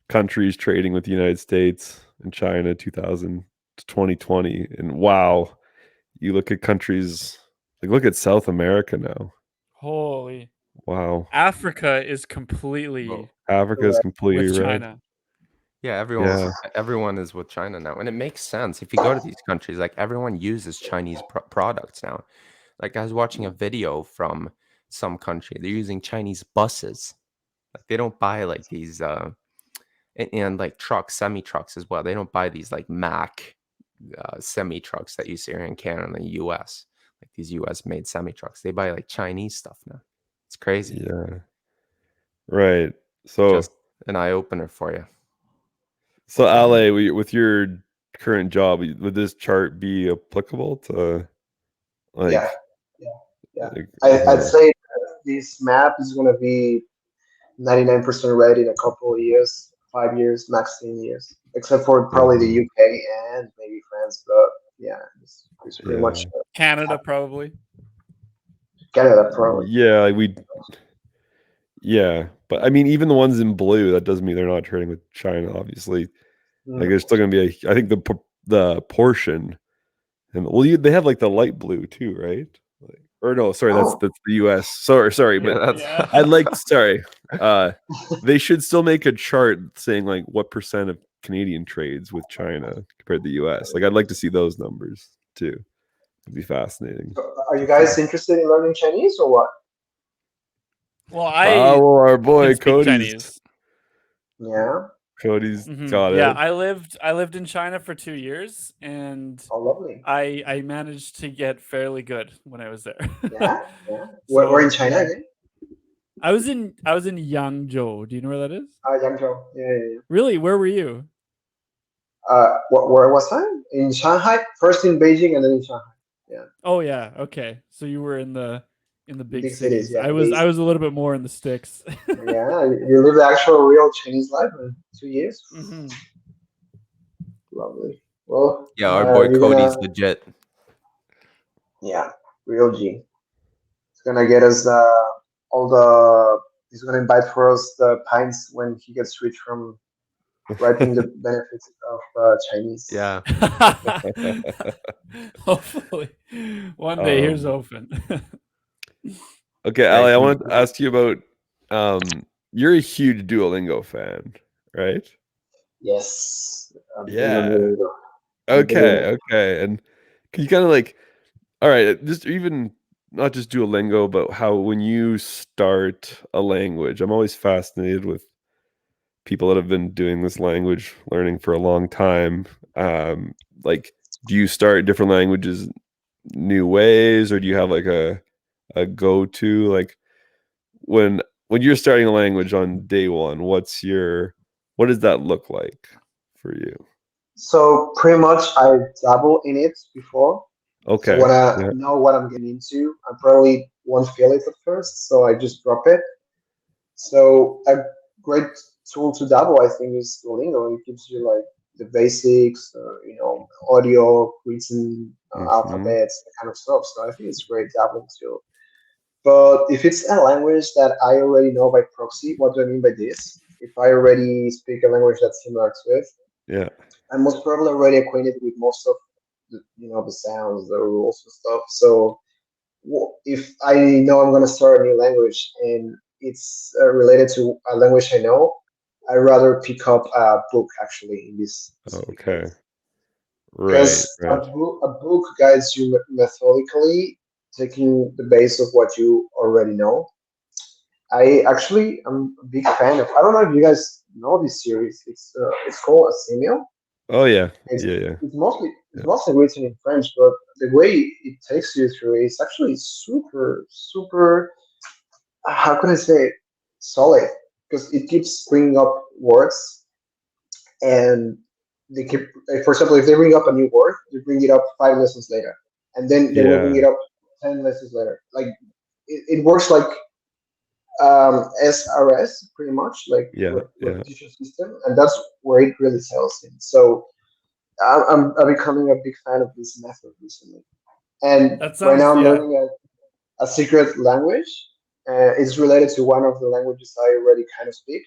countries trading with the United States and China 2000 to 2020, and wow, you look at countries like look at South America now. Holy. Wow, Africa is Whoa. completely Africa is completely with red. China. Yeah, Yeah, everyone is with China now, and it makes sense. If you go to these countries, like everyone uses Chinese products now. Like I was watching a video from some country, they're using Chinese buses. Like they don't buy like these and like trucks, semi trucks as well. They don't buy these like Mack semi trucks that you see here in Canada and the US, like these US made semi trucks. They buy like Chinese stuff now. It's crazy. yeah, right. Just So, an eye opener for you. so Ale, with your current job, would this chart be applicable to Yeah, like, yeah, yeah. like I'd uh-huh. say that this map is going to be 99% ready in a couple of years, 5 years, max 10 years, except for probably the Uh-huh. UK and maybe France. But yeah, it's pretty much Yeah, Canada probably. Canada, probably. yeah, like we yeah, but I mean, even the ones in blue, that doesn't mean they're not trading with China. Obviously, like Mm. there's still gonna be a. I think the portion and well, they have like the light blue too, right? Like, or no, sorry, Oh, that's the U.S. Sorry, Yeah, but that's I'd Yeah. like sorry. Uh, they should still make a chart saying like what percent of Canadian trades with China compared to the U.S. Like I'd like to see those numbers too. It'd be fascinating so are you to see. guys interested in learning Chinese or what? Well, Oh, I well, our can boy speak Chinese. Cody's Hmm. got Yeah, it. I lived in China for 2 years, and Oh, lovely. I managed to get fairly good when I was there. Yeah, yeah. We're in So China yeah, again. I was in Yangzhou. Do you know where that is? Yangzhou. Yeah. Really? Where were you? Where was I? In Shanghai. First in Beijing and then in Shanghai. Yeah, Oh yeah. Okay. So you were in the big big cities. cities. Yeah, I these. was a little bit more in the sticks. Yeah, you live the actual real Chinese life in 2 years. Hmm. Lovely. Well, Yeah, our boy you're Cody's gonna, legit. yeah, real G. It's gonna get us all the. He's gonna invite for us the pints when he gets rich from reaping the benefits of Chinese. Yeah. Hopefully, one day. Here's Um, hoping. okay, Ali, I Drinking. want to ask you about you're a huge Duolingo fan, right? Yes, I'm big on Yeah. Duolingo. I'm big on it. Okay. And can you kind of like, all right, just even not just Duolingo, but how when you start a language, I'm always fascinated with people that have been doing this language learning for a long time. Like, do you start different languages new ways, or do you have like a go-to? Like when you're starting a language on day one, what does that look like for you? So pretty much I dabble in it before. So Okay. when I Yeah. know what I'm getting into, I probably won't feel it at first, so I just drop it. So a great tool to dabble, I think, is Duolingo. It gives you like the basics, audio, written, Hmm. alphabets, that kind of stuff. So I think it's a great dabbling tool. But if it's a language that I already know by proxy, what do I mean by this? If I already speak a language that's similar to it, Yeah. I'm most probably already acquainted with most of the sounds, the rules and stuff. So if I know I'm going to start a new language and it's related to a language I know, I'd rather pick up a book actually in this specific Okay. case. Right. Because Right. a book guides you methodically, taking the base of what you already know. I actually am a big fan of. I don't know if you guys know this series. It's called Asimil. Oh yeah. It's Yeah. Yeah. it's mostly written in French, but the way it takes you through is actually super. How can I say it? Solid, because it keeps bringing up words, and they keep. Like, for example, if they bring up a new word, they bring it up 5 lessons later, and then they will bring Yeah. it up 10 lessons later. Like it works like SRS pretty much, like Yeah. Yeah. repetition system, and that's where it really sells in. So I'm becoming a big fan of this method recently. And That right now sounds I'm yeah. learning a secret language. It's related to one of the languages I already kind of speak.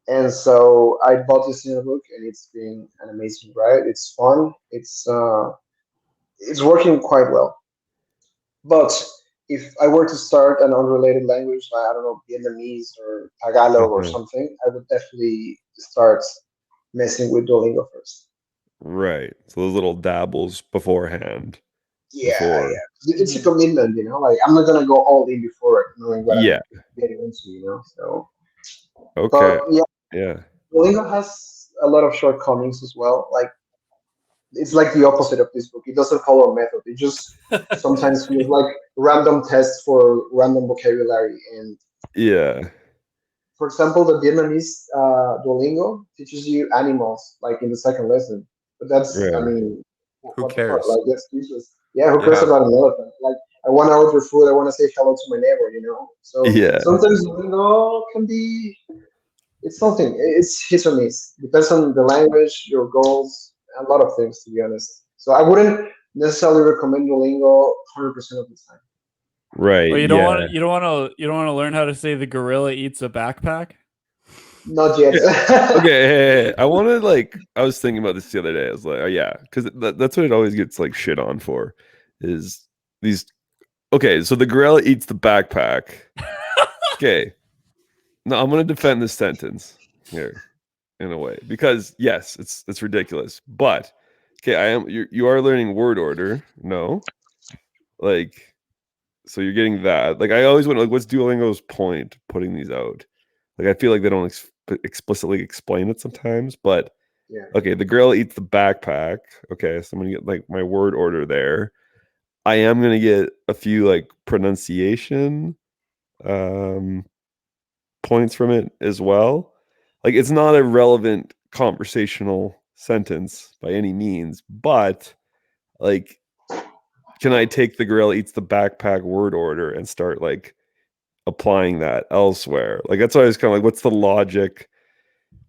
And so I bought this in a book, and it's been an amazing ride. It's fun. It's working quite well. But if I were to start an unrelated language, like I don't know, Vietnamese or Tagalog or Uh-huh. something, I would definitely start messing with Duolingo first. Right. So those little dabbles beforehand. Before. Yeah. It's a Hmm. commitment, Like I'm not gonna go all in before knowing what I'm Yeah. getting into. So, Okay. but yeah, Yeah. Duolingo has a lot of shortcomings as well. Like it's like the opposite of this book. It doesn't follow a method. It just sometimes feels like random tests for random vocabulary. And Yeah. for example, the Vietnamese Duolingo teaches you animals, like in the second lesson. But that's, I Right. mean, Who what the fuck? cares? Like that's useless. Yeah, who cares Yeah. about an elephant? Like I want to order food. I want to say hello to my neighbor. So Yeah. sometimes Duolingo can be. It's something. It's hit or miss. Depends on the language, your goals, a lot of things, to be honest. So I wouldn't necessarily recommend Duolingo 100% of the time. Well, Right. Yeah. you don't want to learn how to say the gorilla eats a backpack. Not yet. Yeah. Okay. Hey, I wanted like I was thinking about this the other day. I was like, oh yeah, because that's what it always gets like shit on for, is these. Okay, so the gorilla eats the backpack. Okay, no, I'm gonna defend this sentence here in a way because yes, it's ridiculous. But okay, you are learning word order. No, like so you're getting that. Like I always wonder, like, what's Duolingo's point putting these out? Like I feel like they don't explicitly explain it sometimes, but Yeah. okay, the girl eats the backpack. Okay, so I'm gonna get like my word order there. I am gonna get a few like pronunciation. Um, points from it as well. Like, it's not a relevant conversational sentence by any means, but like, can I take the gorilla eats the backpack word order and start like applying that elsewhere? Like, that's why I was kind of like, what's the logic?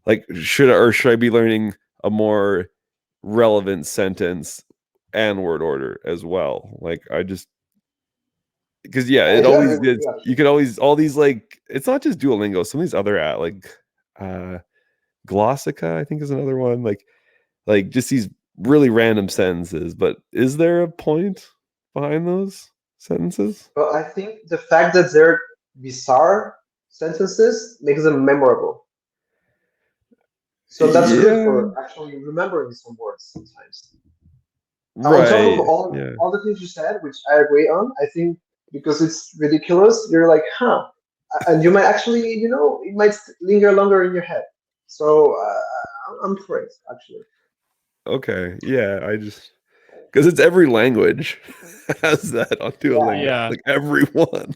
Like, should I be learning a more relevant sentence and word order as well? Like, I just, because yeah, I it do agree always with is. you, You actually. could always, all these, like, it's not just Duolingo. Some of these other like uh Glossica, I think, is another one. Like just these really random sentences. But is there a point behind those sentences? But I think the fact that they're bizarre sentences makes them memorable. So that's good Yeah, for actually remembering some words sometimes. On top of right. all Yeah. all the things you said, which I agree on, I think because it's ridiculous, you're like, huh, and you might actually, it might linger longer in your head. So I'm for it, actually. Okay. Yeah. I just, because it's every language has that on Yeah, Duolingo. Yeah. Like everyone.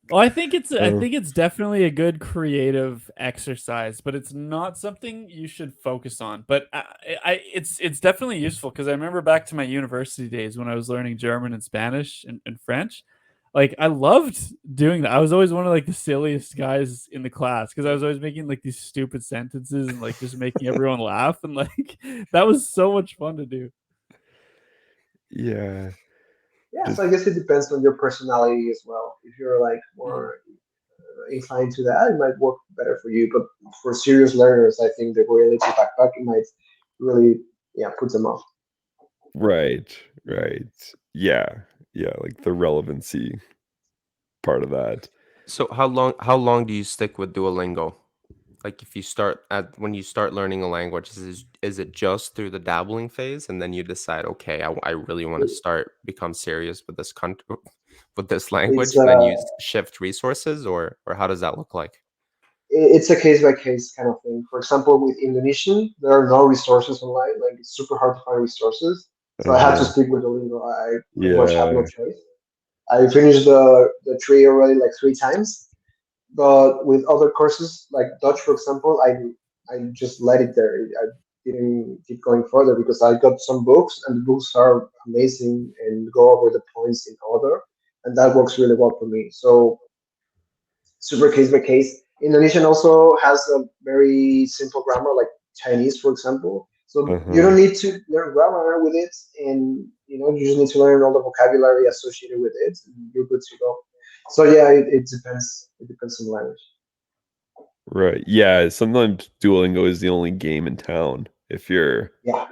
Well, I Oh, think it's definitely a good creative exercise, but it's not something you should focus on. But it's definitely useful because I remember back to my university days when I was learning German and Spanish and French. Like I loved doing that. I was always one of like the silliest guys in the class because I was always making like these stupid sentences and like just making everyone laugh and like that was so much fun to do. yeah. yeah. Just So I guess it depends on your personality as well. If you're like Mhm. more inclined to that, it might work better for you. But for serious learners, I think the reality backpack might really, yeah, put them off. right. Right. Yeah. Yeah. Like the relevancy part of that. So how long do you stick with Duolingo? Like if you start at when you start learning a language, is it just through the dabbling phase and then you decide, okay, I really want to It, start become serious with this country with this it's language, then you shift resources or how does that look like? it's a case by case kind of thing. For example, with Indonesian, there are no resources online. Like it's super hard to find resources. So I had to Uh-huh. stick with Duolingo. I pretty much have no Yeah. choice. I finished the tree already like 3 times. But with other courses like Dutch, for example, I just let it there. I didn't keep going further because I got some books and the books are amazing and go over the points in order, and that works really well for me. So super case by case. Indonesian also has a very simple grammar, like Chinese, for example. So you Uh-huh. don't need to learn grammar with it, and you just need to learn all the vocabulary associated with it, and you're good to go. So yeah, it depends. It depends on the language. Right. Yeah. Sometimes Duolingo is the only game in town if you're Yeah,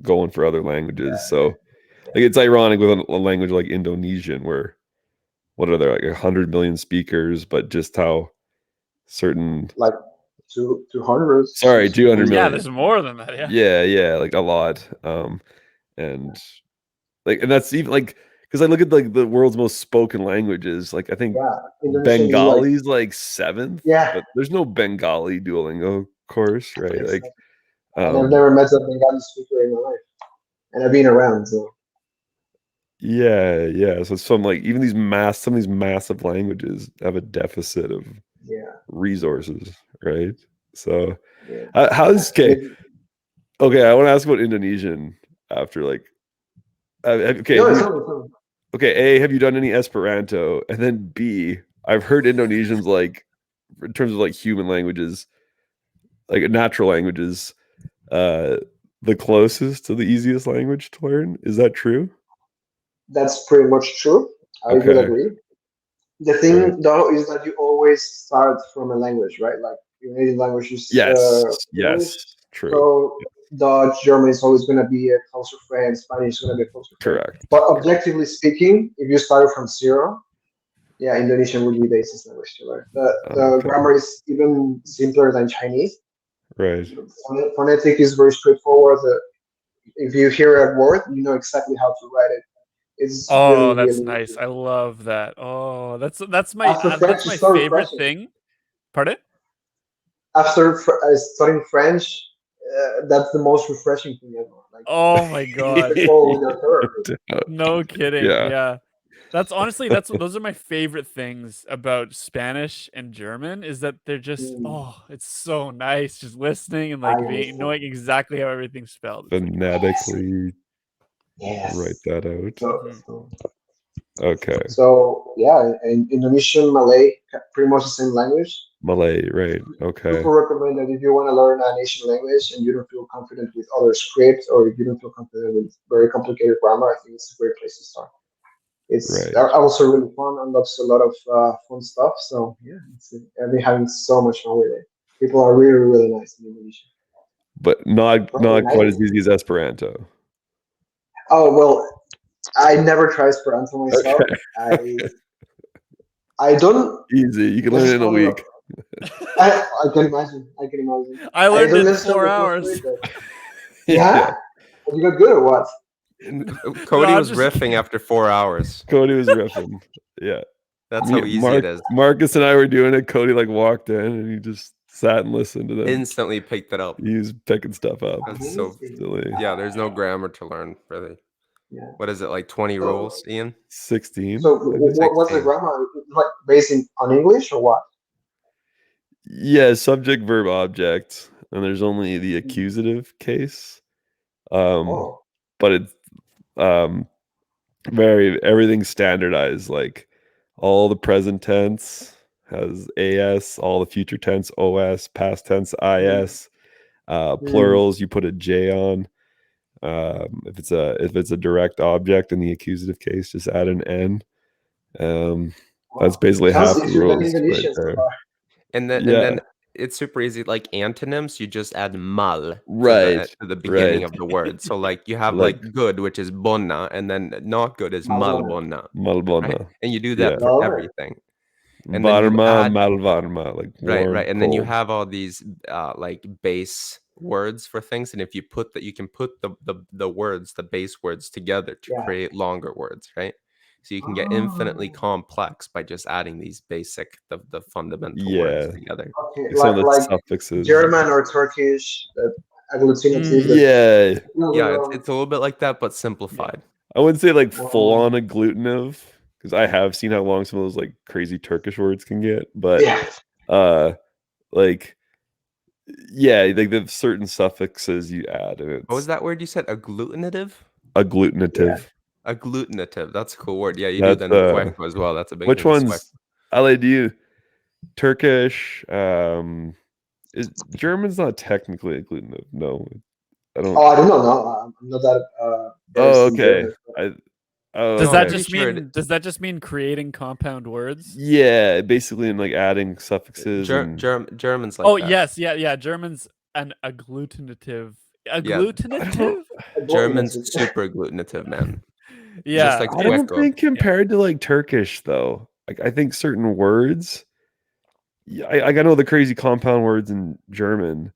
going for other languages. So, like, it's ironic with a language like Indonesian, where what are there, like 100 million speakers, but just how certain, like two hundreds sorry, just 200 crazy. Yeah, million. there's more than that. Yeah. Yeah. Yeah. Like a lot. And like, and that's even like, because I look at like the world's most spoken languages, like I think Yeah, Indonesian is like Bengali's like seventh, yeah, but there's no Bengali Duolingo course, right? Like, exactly. And I've um, never met a Bengali speaker in my life, and I've been around. So yeah, yeah. So some like even some of these massive languages have a deficit of yeah, resources, right? So yeah. how's And okay? Okay, I want to ask about Indonesian after like okay, no, it's not. It's not. okay, A, have you done any Esperanto? And then B, I've heard Indonesians like in terms of like human languages, like natural languages, uh the closest to the easiest language to learn. Is that true? That's pretty much true. I will Okay. agree. The Right. thing though is that you always start from a language, right? Like your native language is Yes. English. Yes. True. So Dutch, German is always going to be a closer friend. Spanish is going to be a closer friend. Correct. But objectively speaking, if you started from zero, yeah, Indonesian would be the easiest language to learn. The Okay. grammar is even simpler than Chinese. Right. Phonetic is very straightforward. If you hear a word, you know exactly how to write it. It's Oh, really, that's really nice. easy. I love that. Oh, After that's French, my it's so favorite refreshing. thing. Pardon? After studying French, that's the most refreshing thing ever. Like Oh my you hit god. the goal with your therapy. No kidding. Yeah. Yeah. That's honestly those are my favorite things about Spanish and German is that they're just it's so nice just listening and I like understand. knowing exactly how everything's spelled. It's like Phonetically write Yes. that out. So, Okay. so yeah, in Indonesian, Malay, pretty much the same language. Malay, right. Okay. Super recommend that if you want to learn an Asian language and you don't feel confident with other scripts or if you don't feel confident with very complicated grammar, I think it's a great place to start. It's Right. also really fun, unlocks a lot of fun stuff. So yeah, I've been having so much fun with it. People are really, really nice in Indonesia. But not Okay, quite nice. as easy as Esperanto. Oh well, I never tried Esperanto myself. Okay. I don't Easy. You can learn it in a necessarily. week. I can imagine. I can imagine. I I learned don't it in necessarily 4 go for hours. it, but yeah. You got good or what? Cody I'm was just riffing kidding. after 4 hours. Cody was riffing. Yeah. That's how easy it is. Marcus and I were doing it. Cody like walked in and he just sat and listened to them. Instantly picked it up. He was picking stuff up. That's so Amazing. silly. Yeah, there's no grammar to learn, really. Yeah. What is it, like 20 So- rules, Ian? 16. So what's the 16. grammar like? Based on English or what? Yeah, subject, verb, object, and there's only the accusative case. Oh, But it's everything's standardized. Like all the present tense has as, all the future tense os, past tense is, plurals you put a j on. If it's a direct object in the accusative case, just add an n. That's basically half sounds the easier than rules right Indonesian so there. far. And then it's super easy. Like antonyms, you just add mal Right, to the beginning right. of the word. So like you have Like- like good, which is bonna, and then not good is malbonna. Malbona. Right? And you do that Yeah. for Love it. everything. And then you Varma, add malvarma, like right, warm, right. And then you cold. have all these like base words for things. And if you put that, you can put the words, the base words together to Yeah. create longer words, right? So you can get infinitely complex by just adding these basic, the fundamental words Yeah. together. Okay, Like some of the like suffixes. German or Turkish, agglutinative. Yeah. Yeah, it's a little bit like that, but simplified. I wouldn't say like full on agglutinative, because I have seen how long some of those like crazy Turkish words can get, but yeah. like yeah, like the certain suffixes you add and it's What was that word you said? Agglutinative? agglutinative. Agglutinative. That's a cool word. Yeah, you do That's that in Sueco as well. That's a big which thing in ones Sueco. LA do you Turkish is German's not technically agglutinative. No. I don't Oh, I don't know. No, I'm not that. Oh, versed in okay. German. Does No, that I'm just pretty sure mean does that just mean creating compound words? Yeah, basically in like adding suffixes and German's like Oh that. yes, yeah. German's an agglutinative. Agglutinative? German's super agglutinative, man. Yeah. Just like I don't Sueco. think compared to like Turkish though. Like I think certain words, yeah, I know the crazy compound words in German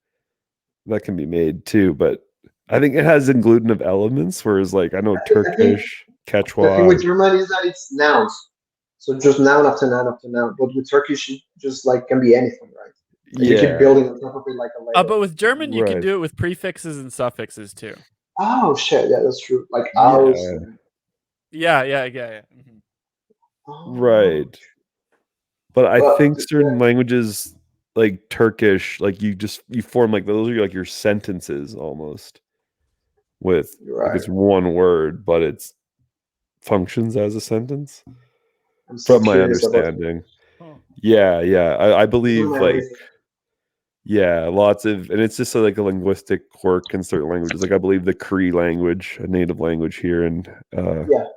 that can be made too, but I think it has agglutinative elements. Whereas like I know Turkish, The thing Quechua. with German is that it's nouns, so just noun after noun after noun. But with Turkish, it just like can be anything, right? And you keep Yeah. building on top of it like a Lego. But with German, you can Right. do it with prefixes and suffixes too. Oh shit! Yeah, that's true. Like Yeah. ours. Yeah. Mhm. Oh. Right. But I Well, think certain languages like Turkish, like you form like those are like your sentences almost with like Right. it's one word, but it's functions as a sentence. I'm so From my curious about understanding. Yeah. I believe German like amazing. lots of, and it's just like a linguistic quirk in certain languages. Like I believe the Cree language, a native language here in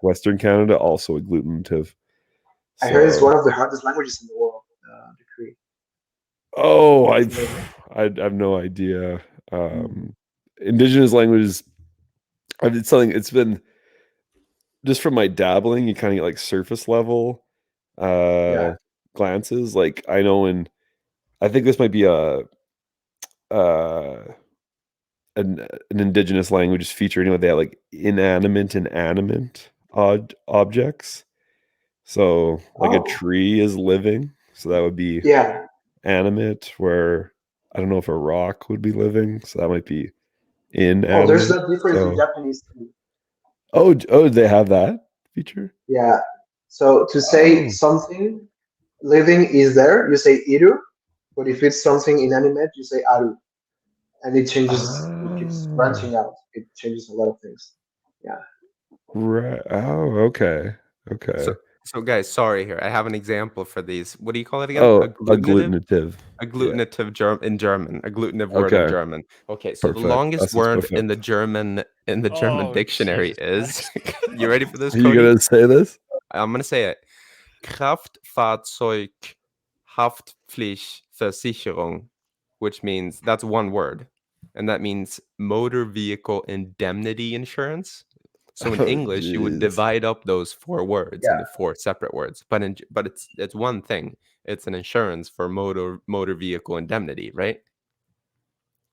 Western Canada, also agglutinative. I heard it's So- one of the hardest languages in the world. The Cree. Oh, I have no idea. Indigenous languages, it's something. It's been just from my dabbling. You kind of get like surface level glances. Like I know I think this might be an indigenous language feature. Anyway, they have like inanimate and animate objects. So like a tree is living, so that would be animate, where I don't know if a rock would be living, so that might be inanimate. Oh, there's that difference in Japanese too. Oh, they have that feature? Yeah. So to say Oh. something living is there, you say iru, but if it's something inanimate, you say aru, and it changes. It keeps Ah. branching out. It changes a lot of things. Yeah. Right. Oh, okay. So Okay. so guys, sorry here. I have an example for these. What do you call it again? Oh, Agglutinative? agglutinative. Yeah. In German. Agglutinative word in Okay. German. Okay, so the Perfect. longest Das ist word perfekt. in the German Oh, dictionary Jesus is Christ. you ready for this, Are you Cody? gonna say this? I'm gonna say it. Kraftfahrzeughaftpflichtversicherung, which means that's one word, and that means motor vehicle indemnity insurance. So in Oh, English, you would jeez. divide up those 4 words Yeah. into 4 separate words, but it's one thing. It's an insurance for motor vehicle indemnity, right?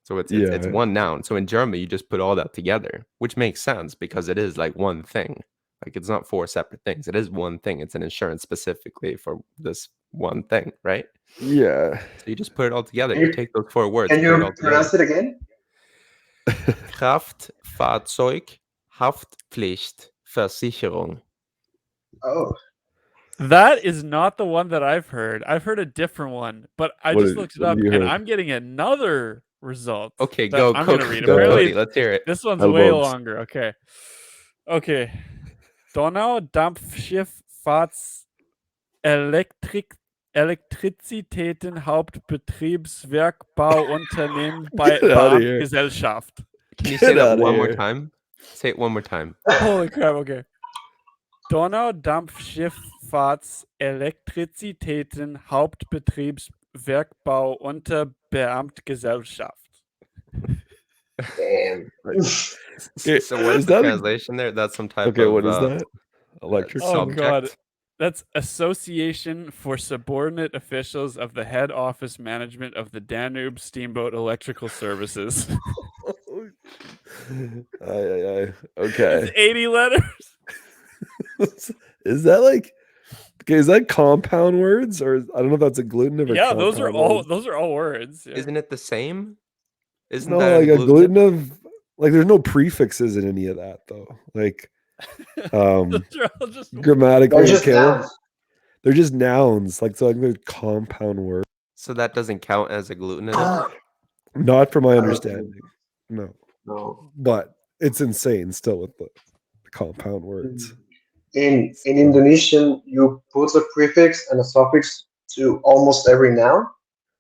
So it's Yeah. one noun. So in German, you just put all that together, which makes sense because it is like one thing. Like it's not 4 separate things. It is one thing. It's an insurance specifically for this one thing, right? Yeah. So you just put it all together. Can You you, take those 4 words, can put it you all together. pronounce it again? Kraftfahrzeughaftpflichtversicherung. Oh, That is not the one that I've heard. I've heard a different one, but I What just did looked it what have up you and heard? I'm getting another result Okay, that go, I'm go, going to read. go, Uh, Cody. Apparently, Let's hear it. this one's I way love longer. Okay. Okay. Donau-Dampfschifffahrts Elektrizitäten-Hauptbetriebswerkbauunternehmen bei Get out of here. Beamtgesellschaft. Can you say Get that out of one more here. time? Say it one more time. Holy crap, okay. Donau-Dampfschifffahrts Elektrizitäten-Hauptbetriebswerkbau unter Beamtgesellschaft. damn. So what's Is the that translation there? That's some type okay? What of is that? Electrical. Oh god. subject. That's Association for Subordinate Officials of the Head Office Management of the Danube Steamboat Electrical Services. Aye. It's Okay. 80 letters. Is that like okay? Is that compound words or I don't know if that's agglutinative or Yeah, compound words. those are all words. Yeah. Isn't it the same? Isn't No, that an like agglutinative? agglutinative. Like there's no prefixes in any of that though. Like Those are all just They're grammatically just okay. nouns. They're just nouns. Like so like they're compound words. So that doesn't count as agglutinative? Not from my I don't think. understanding. No. No. But it's insane still with the compound words. In Indonesian, you put a prefix and a suffix to almost every noun,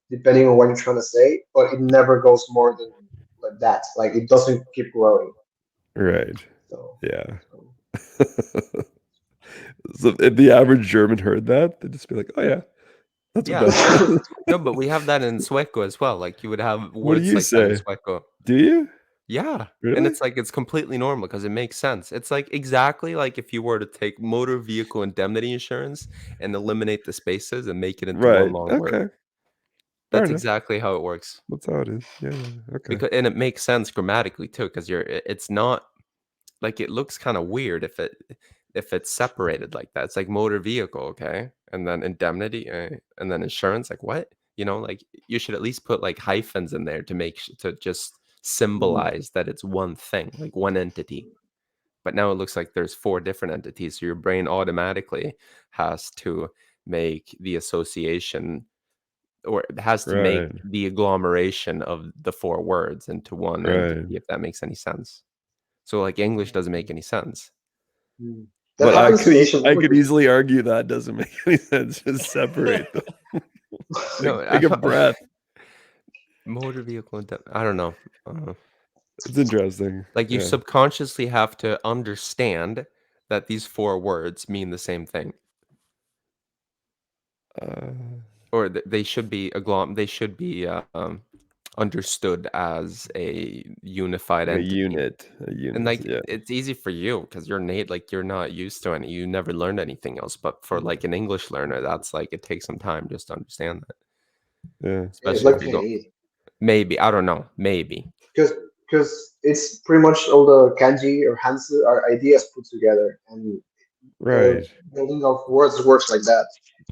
depending on what you're trying to say, but it never goes more than like that. Like it doesn't keep growing. Right. So, Yeah. so So if the average German heard that, they'd just be like, "Oh yeah, that's what Yeah. that is." No, but we have that in Sueco as well. Like you would have What do words you like that in say? Sueco. Do you Yeah. And really? it's like it's completely normal because it makes sense. It's like exactly like if you were to take motor vehicle indemnity insurance and eliminate the spaces and make it into one Right. long word. Okay. Fair That's enough. exactly how it works. That's how it is. Yeah. Okay. Because and it makes sense grammatically too, because it's not like it looks kind of weird if it's separated like that. It's like motor vehicle, okay, and then indemnity, and then insurance. Like what? You know, like you should at least put like hyphens in there to to just symbolize that it's one thing, like one entity. But now it looks like there's 4 different entities, so your brain automatically has to make the association or it has to make Right. the agglomeration of the 4 words into one Right. entity, if that makes any sense. So, like, English doesn't make any sense. that But happens in Asian I could languages. easily argue that doesn't make any sense. Just separate them. No, Take a breath. motor vehicle I don't know. It's interesting. Like, you Yeah. subconsciously have to understand that these 4 words mean the same thing, Uh, or they should be understood as a unified a entity. unit. A And, unit. like, Yeah. it's easy for you because 'cause you're like, you're not used to any you never learned anything else, but for, like, an English learner, that's, like it takes some time just to understand that, Yeah. Yeah, it's especially like if you go Chinese maybe, I don't know, maybe. because it's pretty much all the kanji or hanzi are ideas put together, and the Right. building of words works like that.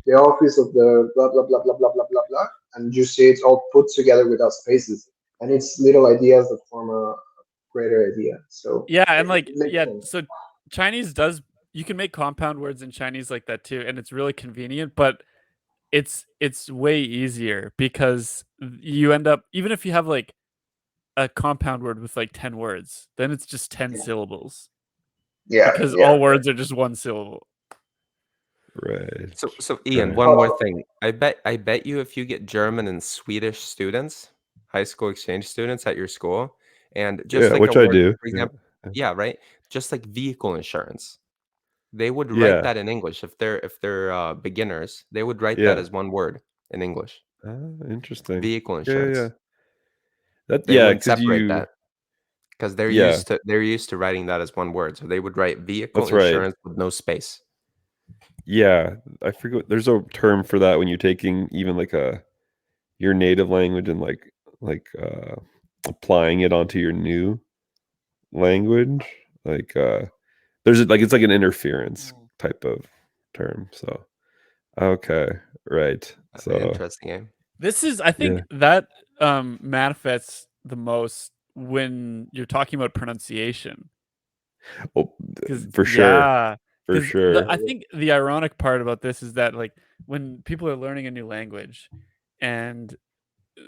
The office of the blah blah blah blah blah blah blah blah, and you see it's all put together without spaces, and it's little ideas that form a greater idea. So Yeah, and like it makes yeah, sense. so Chinese does you can make compound words in Chinese like that too, and it's really convenient, but it's way easier because you end up, even if you have like a compound word with like 10 words, then it's just 10 syllables Yeah, because yeah. all words are just one syllable. Right. So Ian, Right. one more thing. I bet you if you get German and Swedish students, high school exchange students at your school, and just Yeah, like a which I word, do. for Yeah. example, yeah, right, just like vehicle insurance, they would write Yeah. that in English if they're beginners. They would write that Yeah. as one word in English. Interesting. Vehicle Yeah, yeah, yeah. insurance. That They yeah, wouldn't because separate you that because they're yeah, used to writing that as one word. So they would write vehicle that's right. insurance with no space. Yeah, I forget. There's a term for that when you're taking even like your native language and like applying it onto your new language. Like like it's like an interference type of term. So okay, right. Very So interesting, eh? This is, I think yeah. that manifests the most when you're talking about pronunciation. Oh, Because for sure. yeah, For because sure. I think the ironic part about this is that like when people are learning a new language and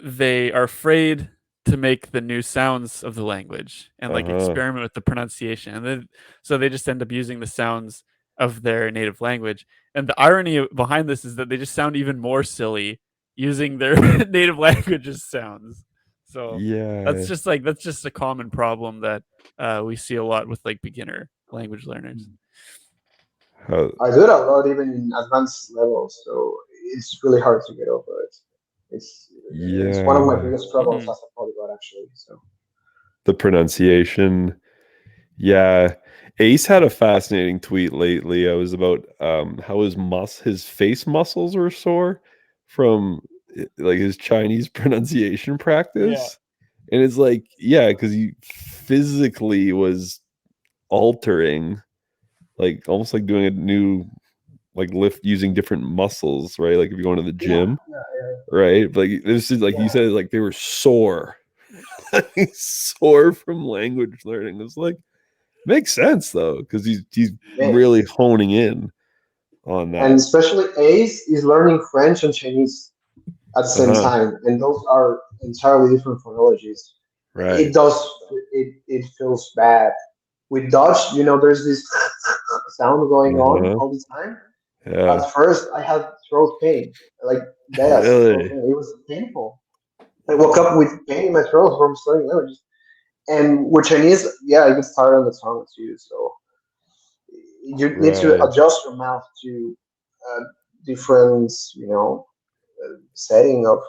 they are afraid to make the new sounds of the language and like Uh-huh. experiment with the pronunciation, and then so they just end up using the sounds of their native language. And the irony behind this is that they just sound even more silly using their native language's sounds. So Yeah. that's just a common problem that we see a lot with like beginner language learners. How, I do it a lot even in advanced levels, so it's really hard to get over it. It's it's one of my yeah. biggest struggles Mhm. as a polyglot, actually. So The pronunciation. Yeah. Ace had a fascinating tweet lately. I was about how his face muscles were sore from like his Chinese pronunciation Yeah. practice. And it's like, yeah, because he physically was altering, like almost like doing a new like lift using different muscles, right? Like if you're going to the yeah, gym, yeah, right? Like this is like yeah. you said, like they were sore. Sore from language learning. It's like makes sense though, because he's Man. really honing in on And that. especially Ace is learning French and Chinese at the same Uh-huh. time, and those are entirely different phonologies. Right. It does it feels bad. With Dutch, there's this sound going on Uh-huh. all the time. Yeah. At first, I had throat pain, like that throat Really. pain. It was painful. I woke up with pain in my throat from studying languages. And with Chinese, yeah, it gets tired on the tongue too. So you need to Right. adjust your mouth to uh, different, setting of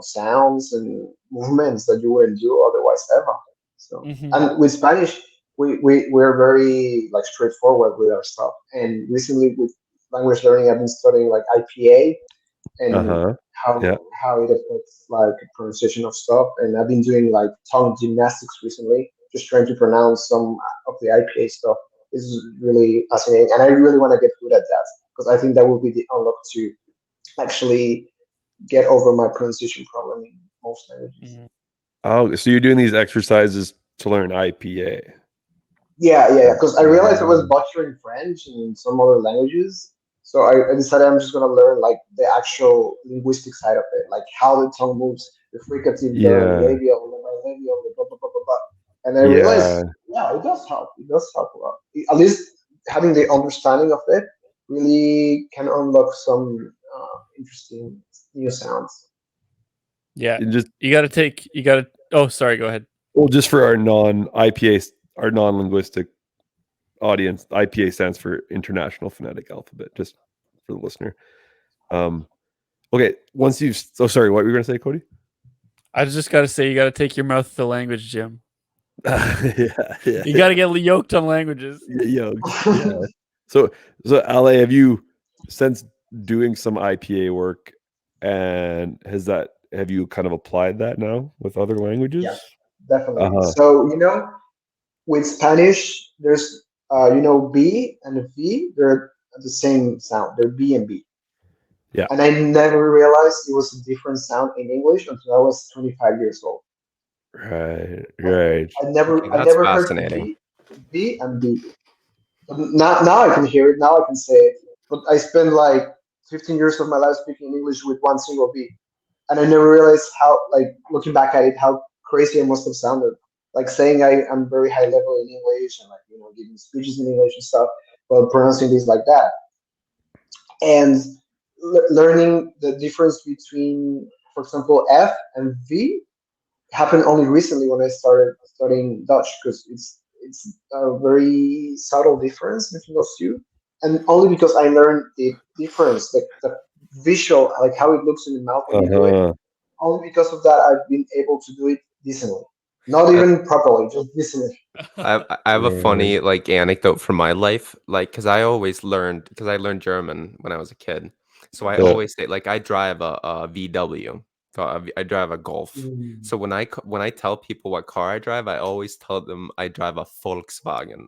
sounds and movements that you wouldn't do otherwise ever. So, Mhm. and with Spanish, we're very like straightforward with our stuff. And recently with language learning, I've been studying like IPA and Uh-huh. how Yeah. how it affects like pronunciation of stuff. And I've been doing like tongue gymnastics recently, just trying to pronounce some of the IPA stuff. This is really fascinating, and I really want to get good at that because I think that will be the unlock to actually get over my pronunciation problem in most languages. Mhm. Oh, so you're doing these exercises to learn IPA. Yeah, yeah, yeah. Because I realized I was Um, butchering French and some other languages. So I decided I'm just gonna learn like the actual linguistic side of it, like how the tongue moves, the fricative, the yeah. labial, the bilabial, the blah blah blah blah blah. And I Yeah. realized, yeah, it does help. It does help a lot. At least having the understanding of it really can unlock some interesting new sounds. Yeah. And just You got to Oh, sorry, go ahead. well, just for our non-IPA, our non-linguistic audience, IPA stands for International Phonetic Alphabet, just for the listener. Um, okay, once you've sorry, what were you gonna say, Cody? I just got to say you got to take your mouth to the language, Jim. Yeah, yeah, You got yeah. to get yoked on languages. Yoked. Yeah. So Ale, have you since doing some IPA work and have you kind of applied that now with other Yeah, languages? definitely. Uh-huh. So, with Spanish, there's B and V, they're the same sound. They're B and B. Yeah. And I never realized it was a different sound in English until I was 25 years old. Right. I, Right. I Okay, never I that's never heard fascinating. V and B. Now I can hear it. Now I can say it. But I spent like 15 years of my life speaking English with one single V, and I never realized how, like, looking back at it, how crazy I must have sounded. Like saying I'm very high level in English and, like, giving speeches in English and stuff, but pronouncing things like that, and learning the difference between, for example, F and V happened only recently when I started studying Dutch, because it's a very subtle difference between those two, and only because I learned the difference, the visual, like how it looks in the mouth when you do it. Uh-huh. Only because of that, I've been able to do it decently, not Uh, even properly, just decently. I have a Right. funny like anecdote from my life, like because I learned German when I was a kid, so I Yeah. always say like I drive a VW, so I drive a Golf. Mm. So when I tell people what car I drive, I always tell them I drive a Volkswagen.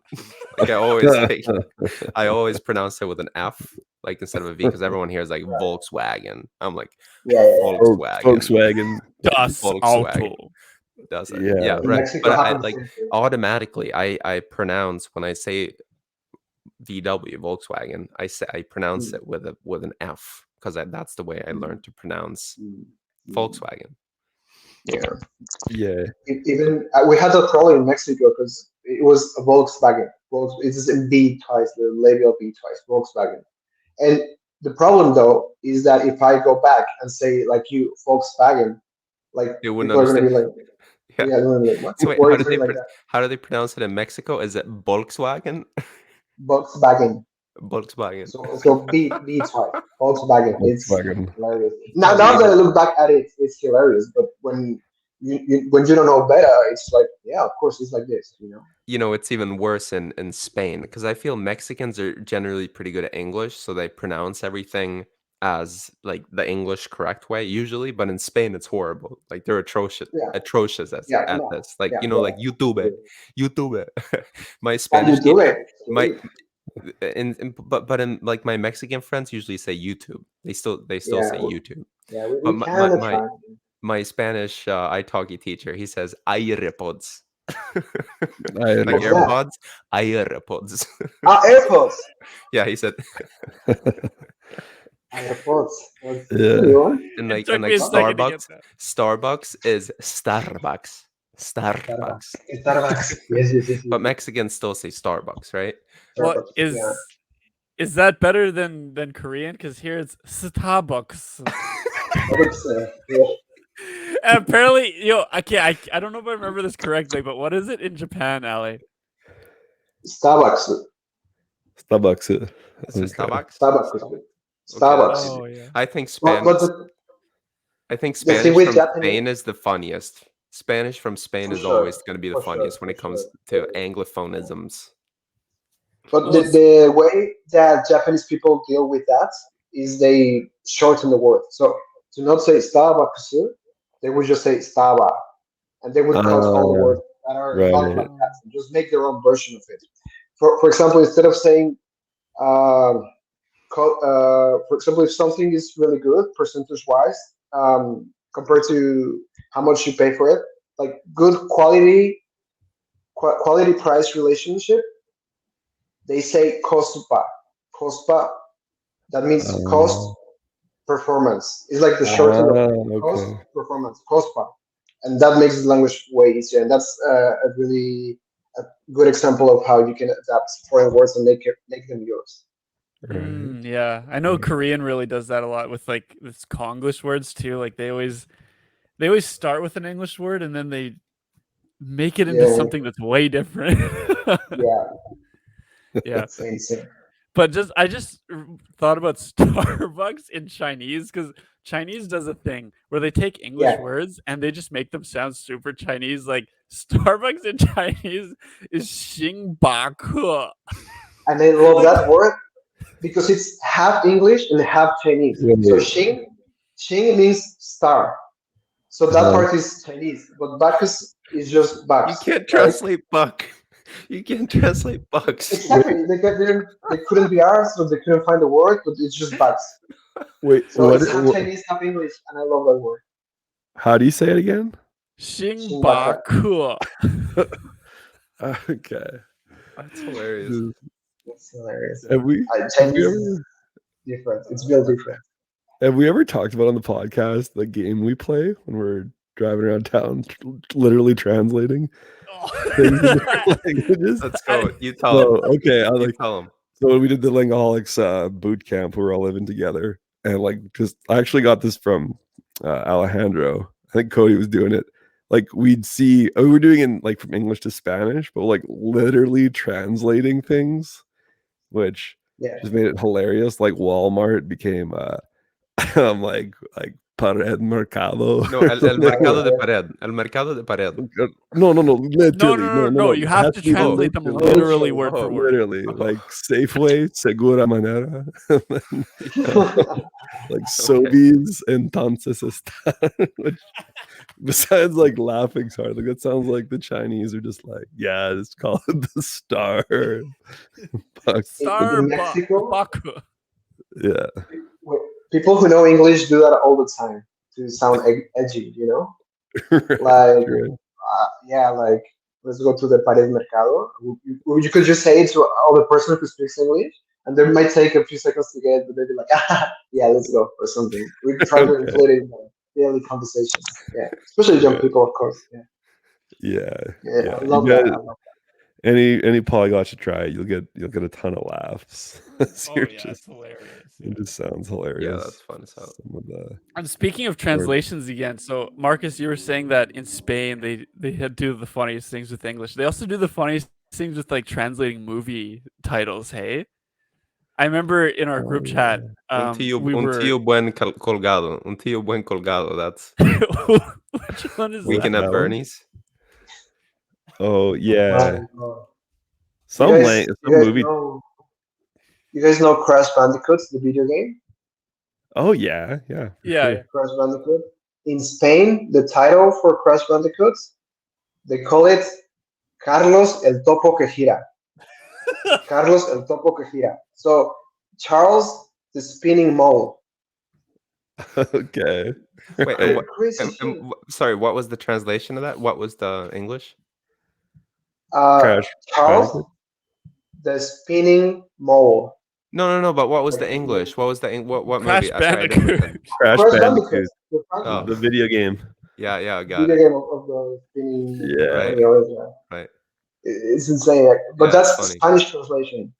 Like I always pronounce it with an F, like instead of a V, because everyone here is like Right. Volkswagen. I'm like Yeah, yeah, yeah. Volkswagen, Volkswagen. Das Volkswagen. Auto. Does it? Yeah. Yeah, In right. Mexico, But I happens the like same thing. automatically I pronounce when I say VW Volkswagen, I pronounce Mm, it with an F because that's the way I mm, learned to pronounce mm, mm. Volkswagen. Yeah. Yeah. Even we had a problem in Mexico because it was a Volkswagen. It's in B twice, the label B twice, Volkswagen. And the problem though is that if I go back and say like you Volkswagen, like They wouldn't people are gonna understand. be like, Yeah. yeah, they're gonna be like, what? So wait, Why are you saying like that? how do they pronounce it in Mexico? Is it Volkswagen? Volkswagen. Volkswagen. So B twice, Volkswagen. It's Volkswagen. hilarious. Now Probably that I even look back at it, it's hilarious. But when you don't know better, it's like, yeah, of course it's like this. it's even worse in Spain because I feel Mexicans are generally pretty good at English, so they pronounce everything as like the English correct way usually, but in Spain it's horrible. Like they're Yeah, atrocious yeah, at no, this. Like, yeah, yeah. like YouTube. My And you Spanish do it. my Sweet. but in like my Mexican friends usually say YouTube. They still Yeah, say YouTube. yeah. We, But we kind of try. my Spanish italki teacher, he says AirPods. Like What's that? AirPods, AirPods. Ah, AirPods. Yeah, he said, AirPods. That's a Yeah. new one. It and took me like a second to get Starbucks, that. Starbucks is Starbucks, Starbucks. Starbucks. Starbucks. Yes, yes, yes, yes, But yes. Mexicans still say Starbucks, right? Well, Starbucks. Yeah. is that better than Korean? Because here it's Starbucks. Starbucks. Yeah. And apparently, I don't know if I remember this correctly, but what is it in Japan, Ali? Starbucks. Starbucks. It's just Okay. Starbucks. Starbucks is good. Okay, Starbucks. Oh yeah. I think But the thing Spanish with from Japanese, Spain is the funniest. Spanish from Spain for is sure, always going to be the for sure, funniest when for it sure. comes to Yeah. Anglophonisms. But Well, the way that Japanese people deal with that is they shorten the word. So to not say Starbucks, they would just say Starba, and they would cut all the Uh, words that are not right. like that, and just make their own version of it. For example, instead of saying, um, for example, if something is really good percentage wise, compared to how much you pay for it, like good quality price relationship, they say costa. Costa, that means cost Uh, performance. It's like the shorten of cost okay. performance, COSPA, and that makes the language way easier. And that's a really a good example of how you can adapt foreign words and make them yours. Right. yeah, I know Korean really does that a lot with like this Konglish words too. Like they always start with an English word and then they make it into Yeah, something that's way different. yeah, Yeah. same. But I just thought about Starbucks in Chinese because Chinese does a thing where they take English Yeah, words and they just make them sound super Chinese. Like Starbucks in Chinese is Xing Ba Ke. and I love Like, that word because it's half English and half Chinese. So Wait. Xing means star. So that Uh, part is Chinese, but Bacchus is just You Bucks, can't right? translate buck. You can't translate bucks. wait. Exactly. They couldn't be ours, so they couldn't find the word, but it's just Bucks. Wait. So What, it's half Chinese, half English, and I love that word. how do you say it again? Xing Ba Shinbaka. Ke. Okay. That's hilarious. That's hilarious. Have we Chinese ever is different. It's real different. have we ever talked about on the podcast the game we play when we're driving around town, literally translating things in different languages? Let's go. You tell So him. okay, You tell him. so when we did the Langoholics boot camp, we were all living together, and like just I actually got this from Alejandro. I think Cody was doing it. Like we were doing it in, like from English to Spanish, but like literally translating things, which Yeah. just made it hilarious. Like Walmart became I'm like pared mercado. No, el mercado de pared. El mercado de pared. No, literally. No. You have It to has be translate them literally. literally word for word. Literally, like Safeway, Segura Manera, like Sobeys, entonces está. Which, besides like laughing so hard, like that sounds like the Chinese are just like, yeah, just call it the Star. In Mexico, Baku. Yeah. people who know English do that all the time to sound edgy, you know? Like, yeah, like, let's go to the Pared Mercado. You could just say it to all the person who speaks English, and they might take a few seconds to get it, but they'd be like, yeah, let's go, or something. We try to include it in the daily conversations. Yeah, especially young people, of course. Yeah. I love that. Any polyglot you try, you'll get a ton of laughs. It's hilarious. It just sounds hilarious. Yeah, that's fun as hell. And speaking of translations again, so Marcus, you were saying that in Spain they had do the funniest things with English. They also do the funniest things with like translating movie titles. Hey, I remember in our group chat, Un tío buen colgado. Un tío buen colgado. That's which one is Weekend that at Bernie's. Oh yeah. Some movie. You guys know Crash Bandicoot, the video game? Oh yeah. Yeah. Crash Bandicoot. In Spain, the title for Crash Bandicoot, they call it Carlos el Topo que gira. Carlos el Topo que gira. So Charles the spinning mole. Okay. Wait, sorry, what was the translation of that? What was the English? Charles the spinning mole. No, but what was the English? What was the what Crash movie? Bandicoot. Crash Bandicoot. Oh. The video game. Yeah, I got video it. game of the spinning. Yeah. Right. It's insane. But that's the Spanish translation.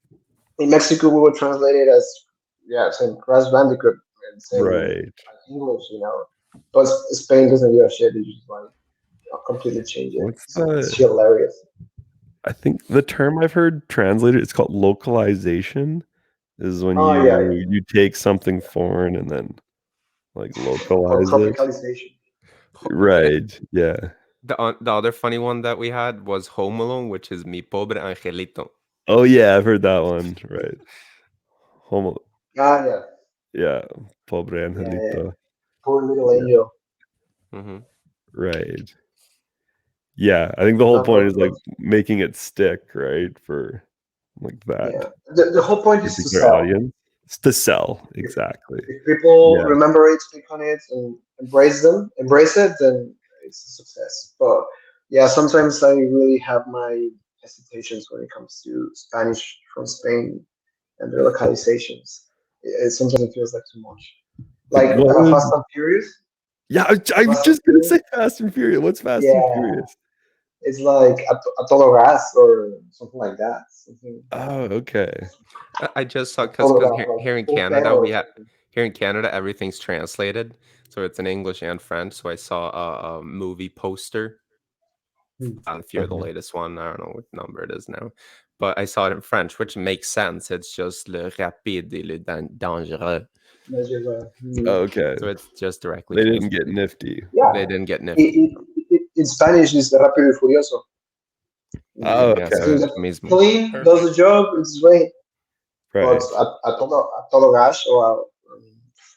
In Mexico, we would translate it as same Crash Bandicoot. Right. English, you know. But Spain doesn't give a shit. They just like completely change it. It's hilarious. I think the term I've heard translated, it's called localization, is when you take something foreign and then like localize it. Tropicalization. Right. Yeah. The other funny one that we had was Home Alone, which is Mi Pobre Angelito. Oh yeah, I've heard that one. Right. Home Alone. Yeah. Yeah. Pobre Angelito. Yeah. Poor little angel. Mm-hmm. Right. Yeah, I think the whole point is like making it stick, right? For like that. Yeah. The whole point is to sell. Audience. It's to sell, exactly. If people remember it, speak on it, and embrace it, then it's a success. But yeah, sometimes I really have my hesitations when it comes to Spanish from Spain and their localizations. Sometimes it feels like too much. Like Fast and Furious. Yeah, I was just gonna say Fast and Furious. What's Fast and Furious? It's like a todo gas or something like that. Oh, okay. I just saw because here in Canada here in Canada everything's translated, so it's in English and French. So I saw a movie poster. If you're the latest one, I don't know what number it is now, but I saw it in French, which makes sense. It's just le rapide et le dangereux. Okay. So it's just directly. They didn't get nifty. Yeah. They didn't get nifty. In Spanish, it's rápido y furioso. Oh, okay. So clean, does the job, it's great. Right. But a todo gas or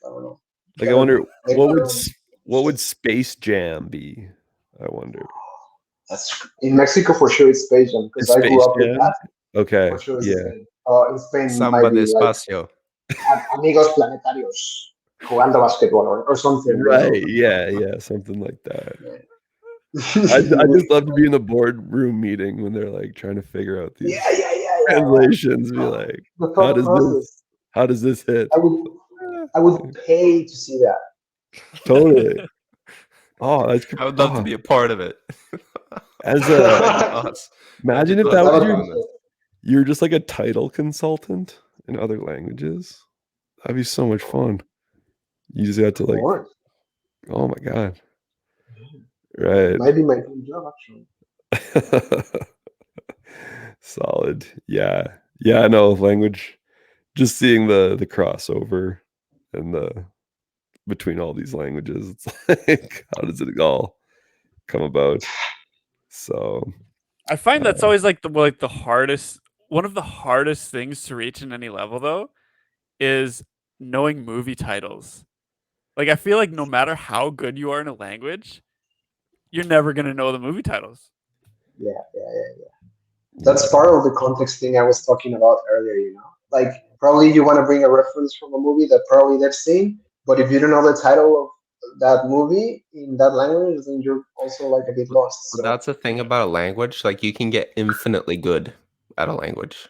I don't know. Like I wonder what would Space Jam be? I wonder. That's in Mexico for sure. It's Space Jam because I grew up with that. Okay. For sure Yeah. In Spain, Samba de Espacio. Amigos planetarios jugando basketball or something. Right. Yeah. Something like that. I just love to be in a boardroom meeting when they're like trying to figure out these. Yeah. translations be like, The how thought does this process. how does this hit? I would pay to see that. Totally. Oh, that's I would love to be a part of it. as Imagine a us. imagine if Because that I was would your appreciate it. you're just like a title consultant in other languages. That'd be so much fun. You just have to Of like, course. oh my God. It Right. might be my dream job, actually. Solid. Yeah. Yeah, I know language. Just seeing the crossover and the between all these languages. It's like, how does it all come about? So I find that's always like the hardest one of the hardest things to reach in any level though is knowing movie titles. Like I feel like no matter how good you are in a language, you're never gonna know the movie titles. Yeah, yeah, yeah. That's part of the context thing I was talking about earlier, you know. Like probably you want to bring a reference from a movie that probably they've seen, but if you don't know the title of that movie in that language, then you're also like a bit lost. But So that's the thing about a language. Like you can get infinitely good at a language,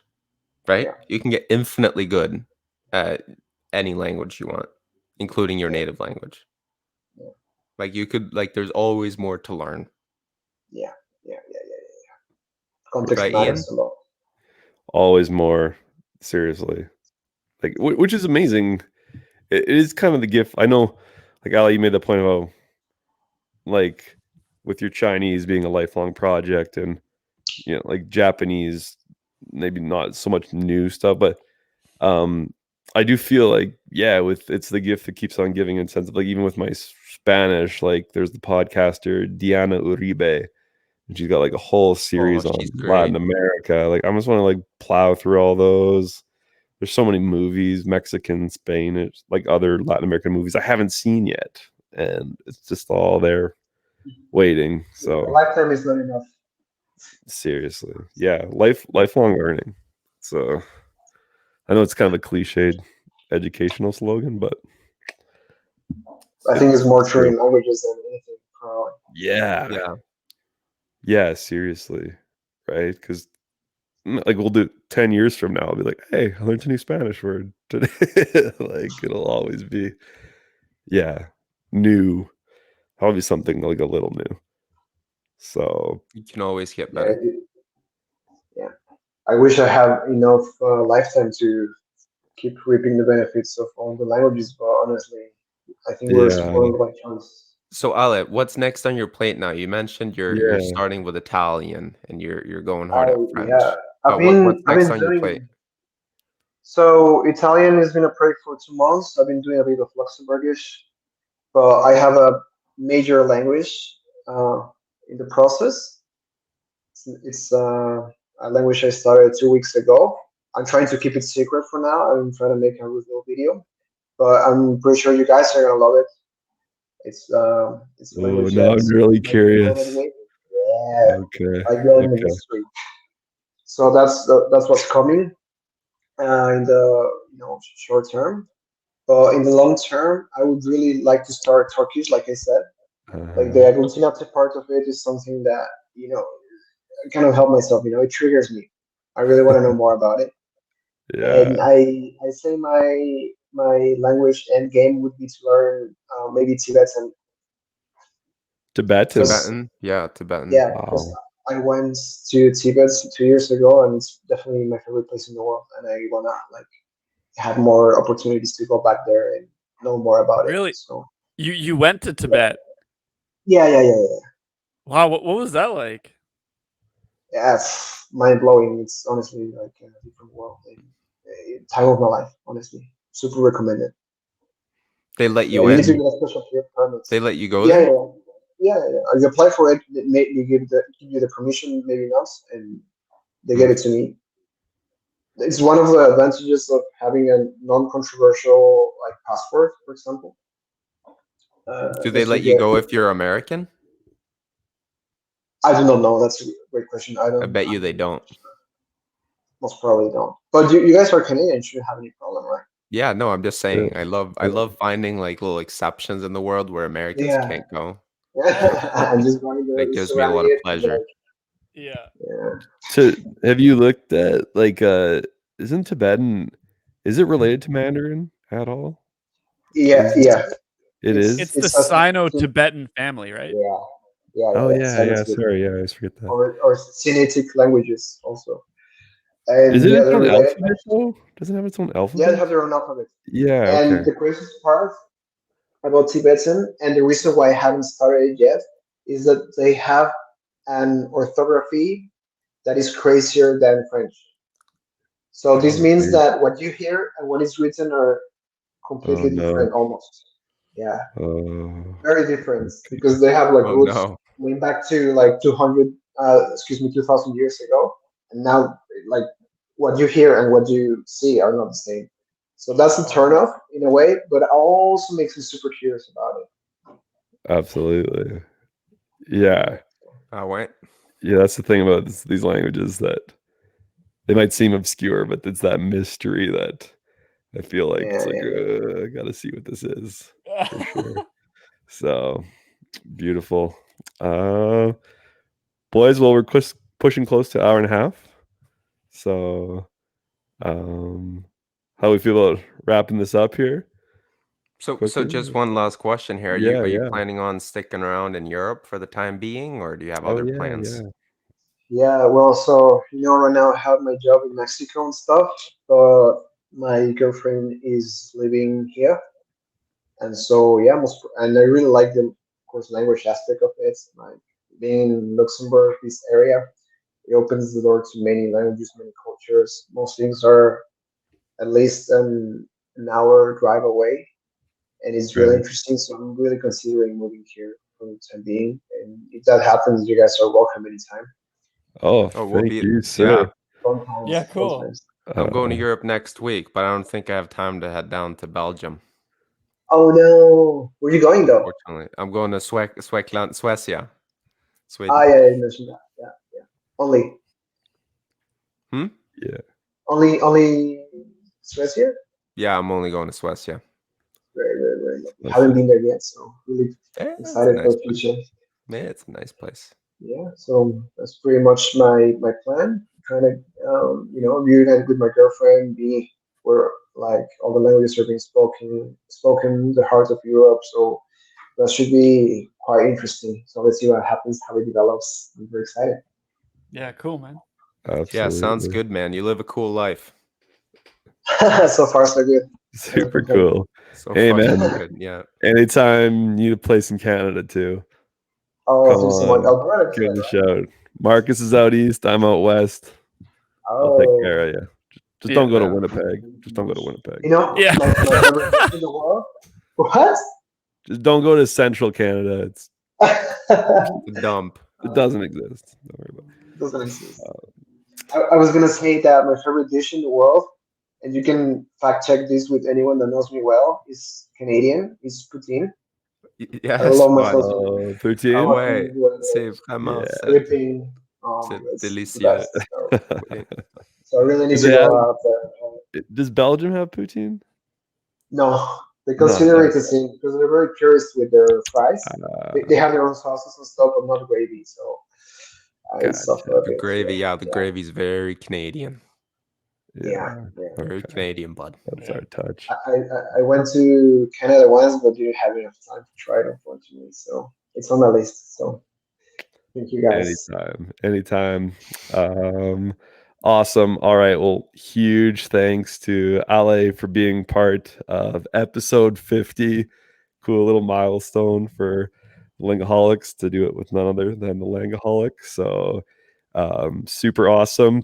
right? yeah, You can get infinitely good at any language you want, including your yeah, native language. yeah, Like you could like there's always more to learn. yeah, yeah, yeah, yeah. Context Right, Ian? matters a lot. always more seriously. Like which is amazing. It is kind of the gift. I know like Ali, you made the point about like with your Chinese being a lifelong project and like Japanese, maybe not so much new stuff, but I do feel like with it's the gift that keeps on giving in sense of like even with my Spanish, like there's the podcaster Diana Uribe, and she's got like a whole Oh, series on she's Latin great. America. Like I just want to like plow through all those. There's so many movies, Mexican, Spanish, like other Latin American movies I haven't seen yet, and it's just all there waiting. Yeah, a So lifetime is not enough. seriously, lifelong learning. So I know it's kind of a cliched educational slogan, but I think it's more it's true true. in languages than anything. Probably. Yeah, Yeah. seriously, right? Because like we'll do 10 years from now, I'll be like, hey, I learned a new Spanish word today. Like it'll always be, new. Probably something like a little new. So You can always get Yeah, better. yeah. I wish I have enough lifetime to keep reaping the benefits of all the languages, but honestly, I think we're yeah, spoiled by chance. So Ale, what's next on your plate now? You mentioned you're yeah. starting with Italian and you're going hard I at yeah, French. But what's I've next been on your plate? doing so Italian has been a project for 2 months. I've been doing a bit of Luxembourgish, but I have a major language uh, in the process. It's a language I started 2 weeks ago. I'm trying to keep it secret for now. I'm trying to make a little video, but I'm pretty sure you guys are gonna love it. It's a Oh, language now I'm that's really like loaded curious. with yeah, Okay. like going in Okay. history. So that's what's coming in the short term. But in the long term, I would really like to start Turkish, like I said. Like the Uh, agglutinative part of it is something that I kind of help myself. It triggers me. I really want to know more about it. And yeah. I say my language end game would be to learn maybe Tibetan Tibetan. because Tibetan? Yeah, Tibetan. yeah, because Wow. I went to Tibet 2 years ago and it's definitely my favorite place in the world, and I wanna like have more opportunities to go back there and know more about it. Really? So You went to yeah, Tibet. yeah, yeah, yeah, yeah. Wow, what was that like? Yeah, mind blowing. It's honestly like a different world and time of my life. Honestly, super recommended. They let Yeah, you you need to in? get a special trip They permits. let you go Yeah, there? yeah, yeah, yeah. You apply for it. They give you the permission, maybe not, and they Hmm. get it to me. It's one of the advantages of having a non-controversial like passport, for example, Do they because you let you get. go if you're American? I do not know. That's a great question. I I don't. bet you they don't. Most probably don't. But you guys are Canadian. Shouldn't have any problem, right? Yeah, no, I'm just Yeah. saying. I love finding like little exceptions in the world where Americans Yeah. can't go. I'm just going there, That gives me a surrounding lot of it, pleasure. Yeah. Yeah, So have you looked at like isn't Tibetan, is it related to Mandarin at all? yeah, Is yeah. it It's is? the Sino-Tibetan family, right? yeah, yeah, Oh yeah. yeah, Sounds yeah. good. Sorry, yeah, I always forget that. Or Sinitic languages also. Is And it yeah, its they're own related. alphabet though? Doesn't it have its own Yeah, they alphabet? have their own alphabet. Yeah, And okay. the craziest part about Tibetan, and the reason why I haven't started it yet, is that they have an orthography that is crazier than French. So this Oh means geez. that what you hear and what is written are Oh completely no. different almost. Yeah, Oh very different because they have like Oh roots no. going back to like 200, excuse me, 2000 years ago. And now like what you hear and what you see are not the same. So that's a turn off in a way, but it also makes me super curious about it. absolutely. Yeah. Yeah. Wait. Yeah, that's the thing about these languages, that they might seem obscure, but it's that mystery that I feel like Yeah, it's like, yeah, yeah. I gotta see what this is for sure. So beautiful. Uh, boys, well, we're pushing close to hour and a half. So, how we feel about wrapping this up here So quickly? just one last question here. Yeah, Are you yeah. planning on sticking around in Europe for the time being, or do you have Oh, other yeah, plans? yeah. Yeah, well, so right now I have my job in Mexico and stuff, but my girlfriend is living here, and so yeah, and I really like the, of course, language aspect of it. Like being in Luxembourg, this area, it opens the door to many languages, many cultures. Most things are at least an hour drive away, and it's really Right. interesting. So I'm really considering moving here for the time being. And if that happens, you guys are welcome anytime. Oh, Oh, we'll thank be you, yeah. sir. Fun times, Yeah, fun cool. times. I'm going to Uh, Europe next week, but I don't think I have time to head down to Belgium. Oh no, where are you going though? Unfortunately, I'm going to Suecia, Ah, Sweden. yeah, you mentioned that. Yeah, yeah. Only, Hmm? yeah. only Suecia. Yeah, I'm only going to Suecia. Very, very, very lovely. That's Haven't it. been there yet, so really Yeah, it's a excited for nice the place. future. Yeah, it's a nice place. Yeah, so that's pretty much my plan. Kind of, reunite with my girlfriend, be where like all the languages are being spoken, the heart of Europe. So that should be quite interesting. So let's see what happens, how it develops. I'm very excited. Yeah, cool, man. Yeah, sounds Absolutely. good, man. You live a cool life. So far, so good. Cannot Super complain. cool. So Hey, far, so man. good. Yeah. Anytime you need a place in Canada too, Oh, come thank you so much. on, Alberta, give right? it a shout. Marcus is out east. I'm out west. I'll take Oh, care of you. Just don't go to Yeah. Winnipeg. Just don't go to Winnipeg. Yeah. my favorite dish in the world. What? Just don't go to central Canada. The dump. It doesn't exist. Don't worry about Doesn't exist. it. I was gonna say that my favorite dish in the world, and you can fact check this with anyone that knows me well, is Canadian. Is poutine. I Yes, love bud. myself some poutine. Ah Poutine. ouais, Fucking good. c'est With vraiment dripping. Oh my c'est god, it's the délicieux. best. So, Oui. so I really Do need to they go have? out there. Does Belgium have poutine? No, they No. consider No. it the same because they're very purist with their fries. They Uh, have their own sauces and stuff, but not gravy. So I suffer a gotcha. The bit. gravy, So yeah, the yeah, gravy's very Canadian. yeah, Yeah. yeah. Very Okay. Canadian, bud. That's Yeah. our touch. I went to Canada once, but didn't have enough time to try it, unfortunately. So it's on my list. So thank you guys. Anytime. Anytime. Um, awesome. All right. Well, huge thanks to Ale for being part of episode 50. Cool little milestone for Langoholics to do it with none other than the Langoholic. So super awesome.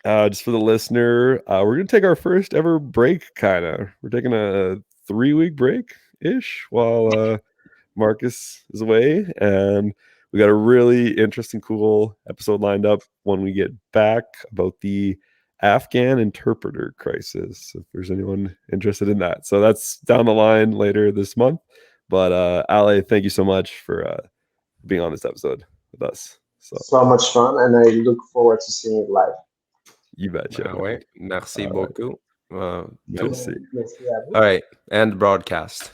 Just for the listener, we're gonna take our first ever break, kind of. We're taking a 3-week break ish while Marcus is away, and we got a really interesting, cool episode lined up when we get back about the Afghan interpreter crisis. If there's anyone interested in that, so that's down the line later this month. But Ale, thank you so much for being on this episode with us. So So much fun, and I look forward to seeing it live. you betcha. Ah ouais, merci All right, beaucoup. Tout. merci. Merci à vous. All right, end broadcast.